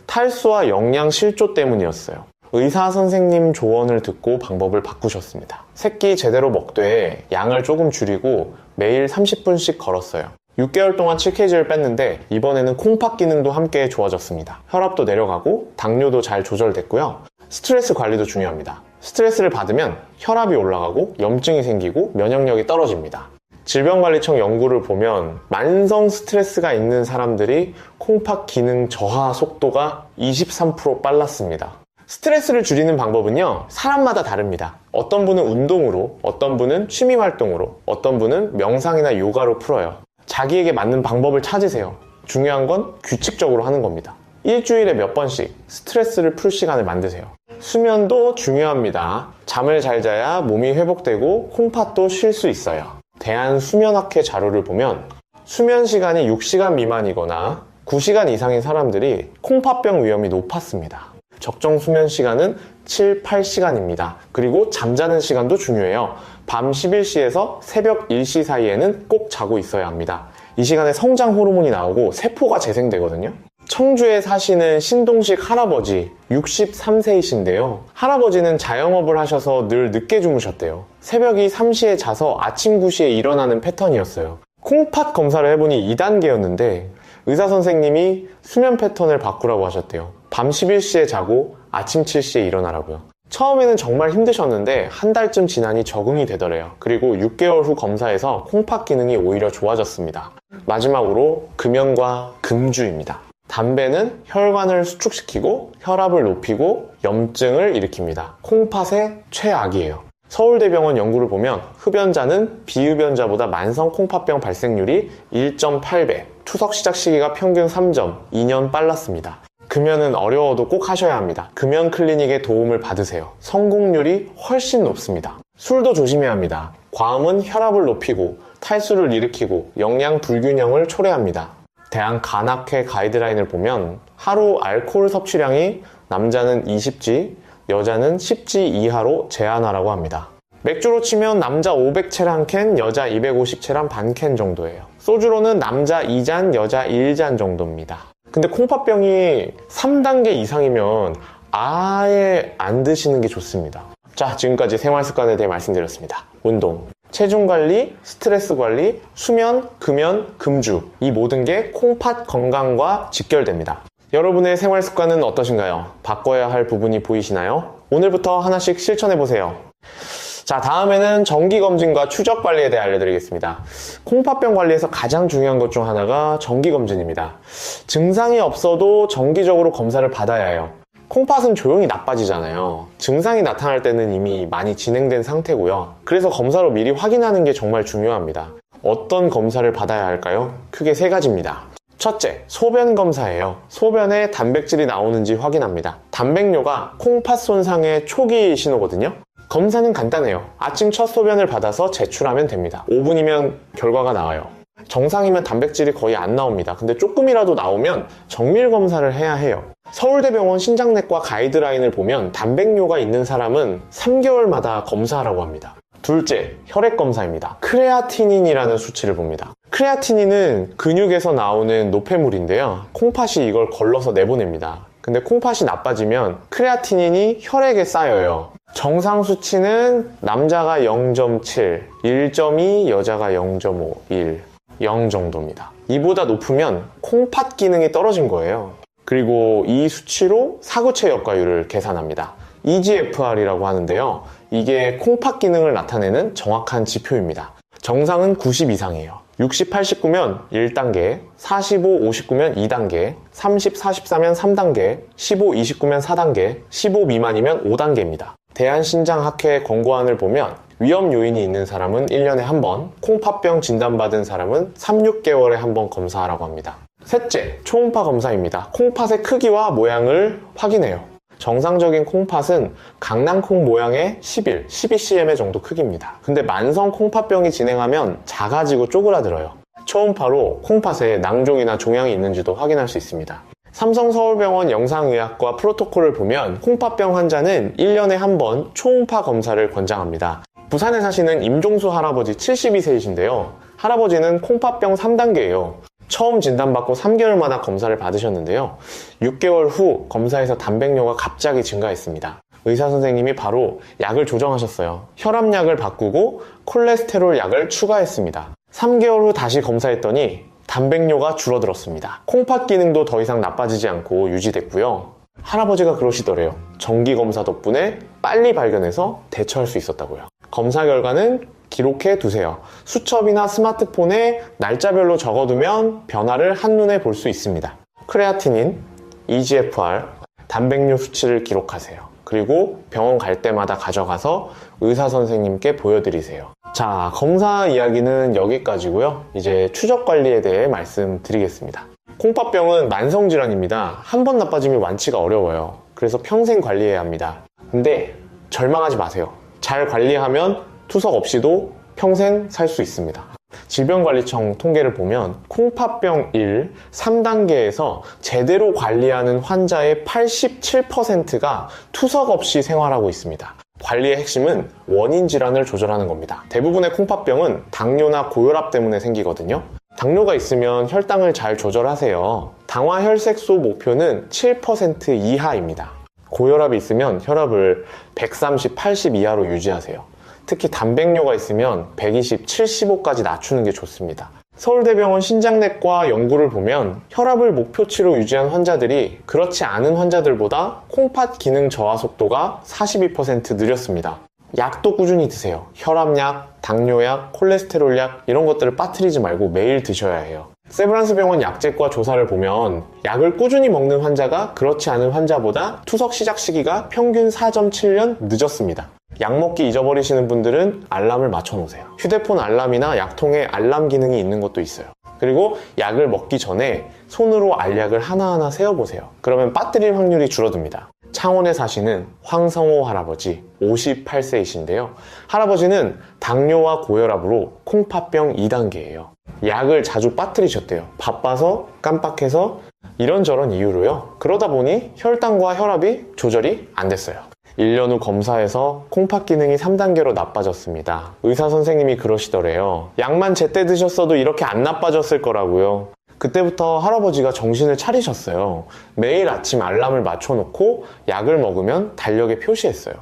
S1: 탈수와 영양 실조 때문이었어요. 의사 선생님 조언을 듣고 방법을 바꾸셨습니다. 새끼 제대로 먹되 양을 조금 줄이고 매일 30분씩 걸었어요. 6개월 동안 7kg를 뺐는데 이번에는 콩팥 기능도 함께 좋아졌습니다. 혈압도 내려가고 당뇨도 잘 조절됐고요. 스트레스 관리도 중요합니다. 스트레스를 받으면 혈압이 올라가고 염증이 생기고 면역력이 떨어집니다. 질병관리청 연구를 보면 만성 스트레스가 있는 사람들이 콩팥 기능 저하 속도가 23% 빨랐습니다. 스트레스를 줄이는 방법은요, 사람마다 다릅니다. 어떤 분은 운동으로, 어떤 분은 취미활동으로, 어떤 분은 명상이나 요가로 풀어요. 자기에게 맞는 방법을 찾으세요. 중요한 건 규칙적으로 하는 겁니다. 일주일에 몇 번씩 스트레스를 풀 시간을 만드세요. 수면도 중요합니다. 잠을 잘 자야 몸이 회복되고 콩팥도 쉴 수 있어요. 대한수면학회 자료를 보면 수면 시간이 6시간 미만이거나 9시간 이상인 사람들이 콩팥병 위험이 높았습니다. 적정 수면 시간은 7, 8시간입니다. 그리고 잠자는 시간도 중요해요. 밤 11시에서 새벽 1시 사이에는 꼭 자고 있어야 합니다. 이 시간에 성장 호르몬이 나오고 세포가 재생되거든요. 청주에 사시는 신동식 할아버지 63세이신데요. 할아버지는 자영업을 하셔서 늘 늦게 주무셨대요. 새벽이 3시에 자서 아침 9시에 일어나는 패턴이었어요. 콩팥 검사를 해보니 2단계였는데 의사 선생님이 수면 패턴을 바꾸라고 하셨대요. 밤 11시에 자고 아침 7시에 일어나라고요. 처음에는 정말 힘드셨는데 한 달쯤 지나니 적응이 되더래요. 그리고 6개월 후 검사에서 콩팥 기능이 오히려 좋아졌습니다. 마지막으로 금연과 금주입니다. 담배는 혈관을 수축시키고 혈압을 높이고 염증을 일으킵니다. 콩팥의 최악이에요. 서울대병원 연구를 보면 흡연자는 비흡연자보다 만성 콩팥병 발생률이 1.8배, 투석 시작 시기가 평균 3.2년 빨랐습니다. 금연은 어려워도 꼭 하셔야 합니다. 금연 클리닉의 도움을 받으세요. 성공률이 훨씬 높습니다. 술도 조심해야 합니다. 과음은 혈압을 높이고 탈수를 일으키고 영양 불균형을 초래합니다. 대한간학회 가이드라인을 보면 하루 알코올 섭취량이 남자는 20지, 여자는 10지 이하로 제한하라고 합니다. 맥주로 치면 남자 500채 한 캔, 여자 250채 한 반 캔 정도예요. 소주로는 남자 2잔, 여자 1잔 정도입니다. 근데 콩팥병이 3단계 이상이면 아예 안 드시는 게 좋습니다. 자, 지금까지 생활습관에 대해 말씀드렸습니다. 운동, 체중관리, 스트레스 관리, 수면, 금연, 금주, 이 모든 게 콩팥 건강과 직결됩니다. 여러분의 생활습관은 어떠신가요? 바꿔야 할 부분이 보이시나요? 오늘부터 하나씩 실천해보세요. 자, 다음에는 정기검진과 추적관리에 대해 알려드리겠습니다. 콩팥병 관리에서 가장 중요한 것 중 하나가 정기검진입니다. 증상이 없어도 정기적으로 검사를 받아야 해요. 콩팥은 조용히 나빠지잖아요. 증상이 나타날 때는 이미 많이 진행된 상태고요. 그래서 검사로 미리 확인하는 게 정말 중요합니다. 어떤 검사를 받아야 할까요? 크게 3가지입니다. 첫째, 소변 검사예요. 소변에 단백질이 나오는지 확인합니다. 단백뇨가 콩팥 손상의 초기 신호거든요. 검사는 간단해요. 아침 첫 소변을 받아서 제출하면 됩니다. 5분이면 결과가 나와요. 정상이면 단백질이 거의 안 나옵니다. 근데 조금이라도 나오면 정밀 검사를 해야 해요. 서울대병원 신장내과 가이드라인을 보면 단백뇨가 있는 사람은 3개월마다 검사하라고 합니다. 둘째, 혈액 검사입니다. 크레아티닌이라는 수치를 봅니다. 크레아티닌은 근육에서 나오는 노폐물인데요. 콩팥이 이걸 걸러서 내보냅니다. 근데 콩팥이 나빠지면 크레아티닌이 혈액에 쌓여요. 정상 수치는 남자가 0.7, 1.2, 여자가 0.5, 1, 0 정도입니다. 이보다 높으면 콩팥 기능이 떨어진 거예요. 그리고 이 수치로 사구체 역과율을 계산합니다. EGFR이라고 하는데요. 이게 콩팥 기능을 나타내는 정확한 지표입니다. 정상은 90 이상이에요. 60, 89면 1단계, 45, 59면 2단계, 30, 44면 3단계, 15, 29면 4단계, 15 미만이면 5단계입니다. 대한신장학회 권고안을 보면 위험 요인이 있는 사람은 1년에 한 번, 콩팥병 진단받은 사람은 3, 6개월에 한 번 검사하라고 합니다. 셋째, 초음파 검사입니다. 콩팥의 크기와 모양을 확인해요. 정상적인 콩팥은 강낭콩 모양의 11, 12cm의 정도 크기입니다. 근데 만성 콩팥병이 진행하면 작아지고 쪼그라들어요. 초음파로 콩팥에 낭종이나 종양이 있는지도 확인할 수 있습니다. 삼성서울병원 영상의학과 프로토콜을 보면 콩팥병 환자는 1년에 한 번 초음파 검사를 권장합니다. 부산에 사시는 임종수 할아버지 72세이신데요. 할아버지는 콩팥병 3단계예요. 처음 진단받고 3개월마다 검사를 받으셨는데요. 6개월 후 검사에서 단백뇨가 갑자기 증가했습니다. 의사 선생님이 바로 약을 조정하셨어요. 혈압약을 바꾸고 콜레스테롤 약을 추가했습니다. 3개월 후 다시 검사했더니 단백뇨가 줄어들었습니다. 콩팥 기능도 더 이상 나빠지지 않고 유지됐고요. 할아버지가 그러시더래요. 정기검사 덕분에 빨리 발견해서 대처할 수 있었다고요. 검사 결과는 기록해 두세요. 수첩이나 스마트폰에 날짜별로 적어두면 변화를 한눈에 볼 수 있습니다. 크레아티닌, EGFR, 단백뇨 수치를 기록하세요. 그리고 병원 갈 때마다 가져가서 의사 선생님께 보여드리세요. 자, 검사 이야기는 여기까지고요. 이제 추적 관리에 대해 말씀드리겠습니다. 콩팥병은 만성질환입니다. 한 번 나빠지면 완치가 어려워요. 그래서 평생 관리해야 합니다. 근데 절망하지 마세요. 잘 관리하면 투석 없이도 평생 살 수 있습니다. 질병관리청 통계를 보면 콩팥병 1, 3단계에서 제대로 관리하는 환자의 87%가 투석 없이 생활하고 있습니다. 관리의 핵심은 원인 질환을 조절하는 겁니다. 대부분의 콩팥병은 당뇨나 고혈압 때문에 생기거든요. 당뇨가 있으면 혈당을 잘 조절하세요. 당화 혈색소 목표는 7% 이하입니다. 고혈압이 있으면 혈압을 130, 80 이하로 유지하세요. 특히 단백뇨가 있으면 120, 75까지 낮추는 게 좋습니다. 서울대병원 신장내과 연구를 보면 혈압을 목표치로 유지한 환자들이 그렇지 않은 환자들보다 콩팥 기능 저하 속도가 42% 느렸습니다. 약도 꾸준히 드세요. 혈압약, 당뇨약, 콜레스테롤약 이런 것들을 빠뜨리지 말고 매일 드셔야 해요. 세브란스 병원 약제과 조사를 보면 약을 꾸준히 먹는 환자가 그렇지 않은 환자보다 투석 시작 시기가 평균 4.7년 늦었습니다. 약 먹기 잊어버리시는 분들은 알람을 맞춰 놓으세요. 휴대폰 알람이나 약통에 알람 기능이 있는 것도 있어요. 그리고 약을 먹기 전에 손으로 알약을 하나하나 세어보세요. 그러면 빠뜨릴 확률이 줄어듭니다. 창원에 사시는 황성호 할아버지 58세이신데요. 할아버지는 당뇨와 고혈압으로 콩팥병 2단계예요. 약을 자주 빠뜨리셨대요. 바빠서 깜빡해서 이런저런 이유로요. 그러다 보니 혈당과 혈압이 조절이 안 됐어요. 1년 후 검사해서 콩팥 기능이 3단계로 나빠졌습니다. 의사 선생님이 그러시더래요. 약만 제때 드셨어도 이렇게 안 나빠졌을 거라고요. 그때부터 할아버지가 정신을 차리셨어요. 매일 아침 알람을 맞춰놓고 약을 먹으면 달력에 표시했어요.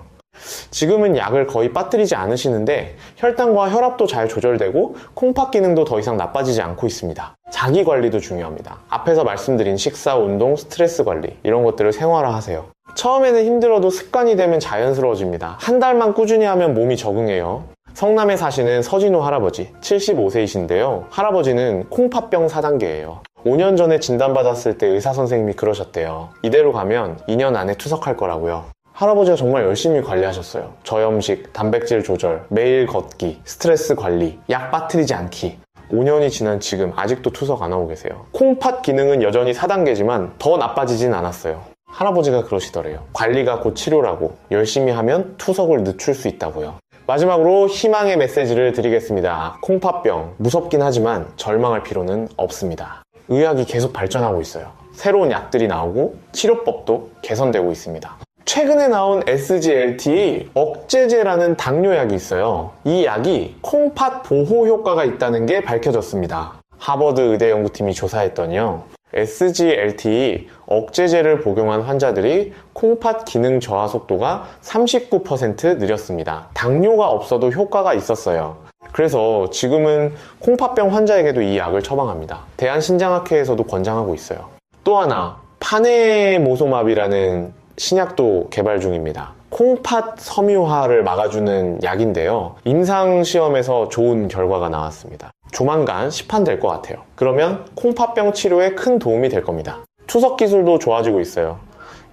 S1: 지금은 약을 거의 빠뜨리지 않으시는데 혈당과 혈압도 잘 조절되고 콩팥 기능도 더 이상 나빠지지 않고 있습니다. 자기 관리도 중요합니다. 앞에서 말씀드린 식사, 운동, 스트레스 관리 이런 것들을 생활화하세요. 처음에는 힘들어도 습관이 되면 자연스러워집니다. 한 달만 꾸준히 하면 몸이 적응해요. 성남에 사시는 서진호 할아버지 75세이신데요. 할아버지는 콩팥병 4단계예요. 5년 전에 진단받았을 때 의사 선생님이 그러셨대요. 이대로 가면 2년 안에 투석할 거라고요. 할아버지가 정말 열심히 관리하셨어요. 저염식, 단백질 조절, 매일 걷기, 스트레스 관리, 약 빠뜨리지 않기. 5년이 지난 지금 아직도 투석 안 하고 계세요. 콩팥 기능은 여전히 4단계지만 더 나빠지진 않았어요. 할아버지가 그러시더래요. 관리가 곧 치료라고 열심히 하면 투석을 늦출 수 있다고요. 마지막으로 희망의 메시지를 드리겠습니다. 콩팥병 무섭긴 하지만 절망할 필요는 없습니다. 의학이 계속 발전하고 있어요. 새로운 약들이 나오고 치료법도 개선되고 있습니다. 최근에 나온 SGLT 억제제라는 당뇨약이 있어요. 이 약이 콩팥 보호 효과가 있다는 게 밝혀졌습니다. 하버드 의대 연구팀이 조사했더니요, SGLT 억제제를 복용한 환자들이 콩팥 기능 저하 속도가 39% 느렸습니다. 당뇨가 없어도 효과가 있었어요. 그래서 지금은 콩팥병 환자에게도 이 약을 처방합니다. 대한신장학회에서도 권장하고 있어요. 또 하나, 파네모소맙이라는 신약도 개발 중입니다. 콩팥 섬유화를 막아주는 약인데요, 임상시험에서 좋은 결과가 나왔습니다. 조만간 시판될 것 같아요. 그러면 콩팥병 치료에 큰 도움이 될 겁니다. 투석 기술도 좋아지고 있어요.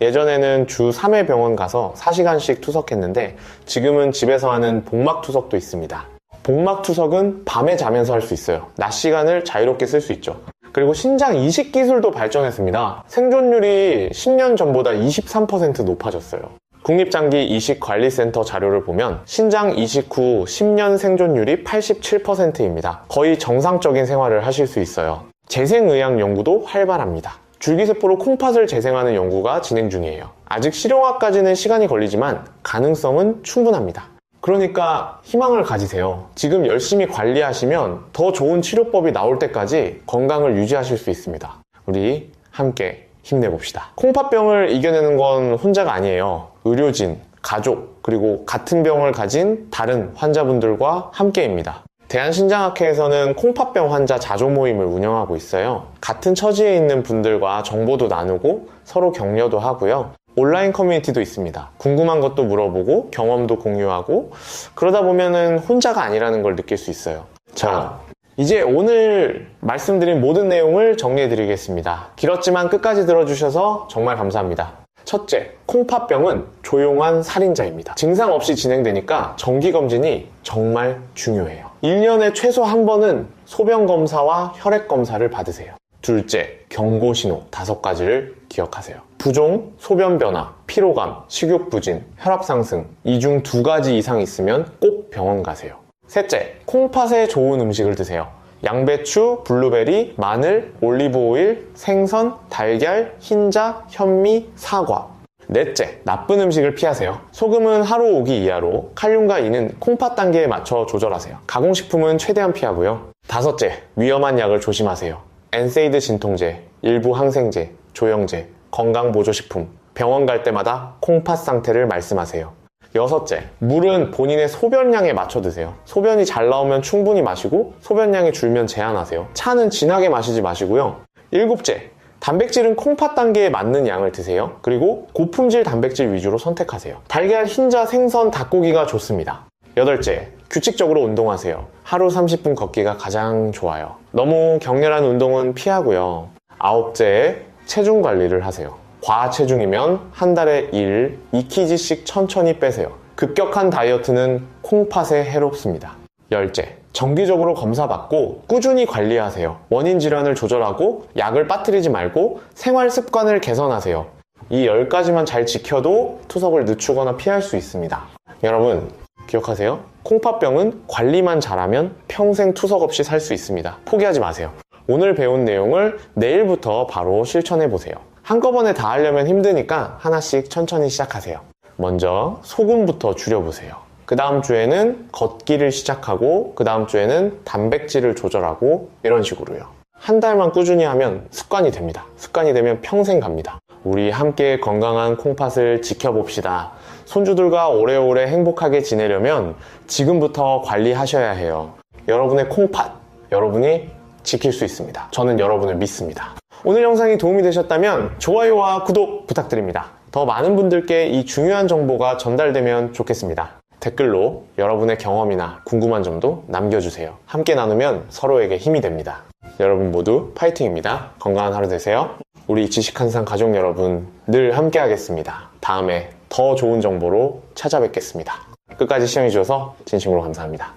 S1: 예전에는 주 3회 병원 가서 4시간씩 투석했는데 지금은 집에서 하는 복막 투석도 있습니다. 복막 투석은 밤에 자면서 할 수 있어요. 낮 시간을 자유롭게 쓸 수 있죠. 그리고 신장 이식 기술도 발전했습니다. 생존율이 10년 전보다 23% 높아졌어요. 국립장기 이식관리센터 자료를 보면 신장 이식 후 10년 생존율이 87%입니다. 거의 정상적인 생활을 하실 수 있어요. 재생의학 연구도 활발합니다. 줄기세포로 콩팥을 재생하는 연구가 진행 중이에요. 아직 실용화까지는 시간이 걸리지만 가능성은 충분합니다. 그러니까 희망을 가지세요. 지금 열심히 관리하시면 더 좋은 치료법이 나올 때까지 건강을 유지하실 수 있습니다. 우리 함께 힘내봅시다. 콩팥병을 이겨내는 건 혼자가 아니에요. 의료진, 가족, 그리고 같은 병을 가진 다른 환자분들과 함께입니다. 대한신장학회에서는 콩팥병 환자 자조 모임을 운영하고 있어요. 같은 처지에 있는 분들과 정보도 나누고 서로 격려도 하고요. 온라인 커뮤니티도 있습니다. 궁금한 것도 물어보고 경험도 공유하고, 그러다 보면은 혼자가 아니라는 걸 느낄 수 있어요. 자, 이제 오늘 말씀드린 모든 내용을 정리해 드리겠습니다. 길었지만 끝까지 들어주셔서 정말 감사합니다. 첫째, 콩팥병은 조용한 살인자입니다. 증상 없이 진행되니까 정기검진이 정말 중요해요. 1년에 최소 한 번은 소변검사와 혈액검사를 받으세요. 둘째, 경고신호 5가지를 기억하세요. 부종, 소변 변화, 피로감, 식욕 부진, 혈압 상승, 이 중 2가지 이상 있으면 꼭 병원 가세요. 셋째, 콩팥에 좋은 음식을 드세요. 양배추, 블루베리, 마늘, 올리브오일, 생선, 달걀, 흰자, 현미, 사과. 넷째, 나쁜 음식을 피하세요. 소금은 하루 5기 이하로, 칼륨과 이는 콩팥 단계에 맞춰 조절하세요. 가공식품은 최대한 피하고요. 다섯째, 위험한 약을 조심하세요. 엔세이드 진통제, 일부 항생제, 조영제, 건강보조식품, 병원 갈 때마다 콩팥 상태를 말씀하세요. 여섯째, 물은 본인의 소변량에 맞춰 드세요. 소변이 잘 나오면 충분히 마시고 소변량이 줄면 제한하세요. 차는 진하게 마시지 마시고요. 일곱째, 단백질은 콩팥 단계에 맞는 양을 드세요. 그리고 고품질 단백질 위주로 선택하세요. 달걀, 흰자, 생선, 닭고기가 좋습니다. 여덟째, 규칙적으로 운동하세요. 하루 30분 걷기가 가장 좋아요. 너무 격렬한 운동은 피하고요. 아홉째, 체중 관리를 하세요. 과체중이면 한 달에 2kg씩 천천히 빼세요. 급격한 다이어트는 콩팥에 해롭습니다. 열째, 정기적으로 검사받고 꾸준히 관리하세요. 원인 질환을 조절하고 약을 빠뜨리지 말고 생활 습관을 개선하세요. 이 10가지만 잘 지켜도 투석을 늦추거나 피할 수 있습니다. 여러분, 기억하세요. 콩팥병은 관리만 잘하면 평생 투석 없이 살 수 있습니다. 포기하지 마세요. 오늘 배운 내용을 내일부터 바로 실천해보세요. 한꺼번에 다 하려면 힘드니까 하나씩 천천히 시작하세요. 먼저 소금부터 줄여보세요. 그 다음 주에는 걷기를 시작하고, 그 다음 주에는 단백질을 조절하고, 이런 식으로요. 한 달만 꾸준히 하면 습관이 됩니다. 습관이 되면 평생 갑니다. 우리 함께 건강한 콩팥을 지켜봅시다. 손주들과 오래오래 행복하게 지내려면 지금부터 관리하셔야 해요. 여러분의 콩팥, 여러분이 지킬 수 있습니다. 저는 여러분을 믿습니다. 오늘 영상이 도움이 되셨다면 좋아요와 구독 부탁드립니다. 더 많은 분들께 이 중요한 정보가 전달되면 좋겠습니다. 댓글로 여러분의 경험이나 궁금한 점도 남겨주세요. 함께 나누면 서로에게 힘이 됩니다. 여러분 모두 파이팅입니다. 건강한 하루 되세요. 우리 지식한상 가족 여러분, 늘 함께 하겠습니다. 다음에 더 좋은 정보로 찾아뵙겠습니다. 끝까지 시청해주셔서 진심으로 감사합니다.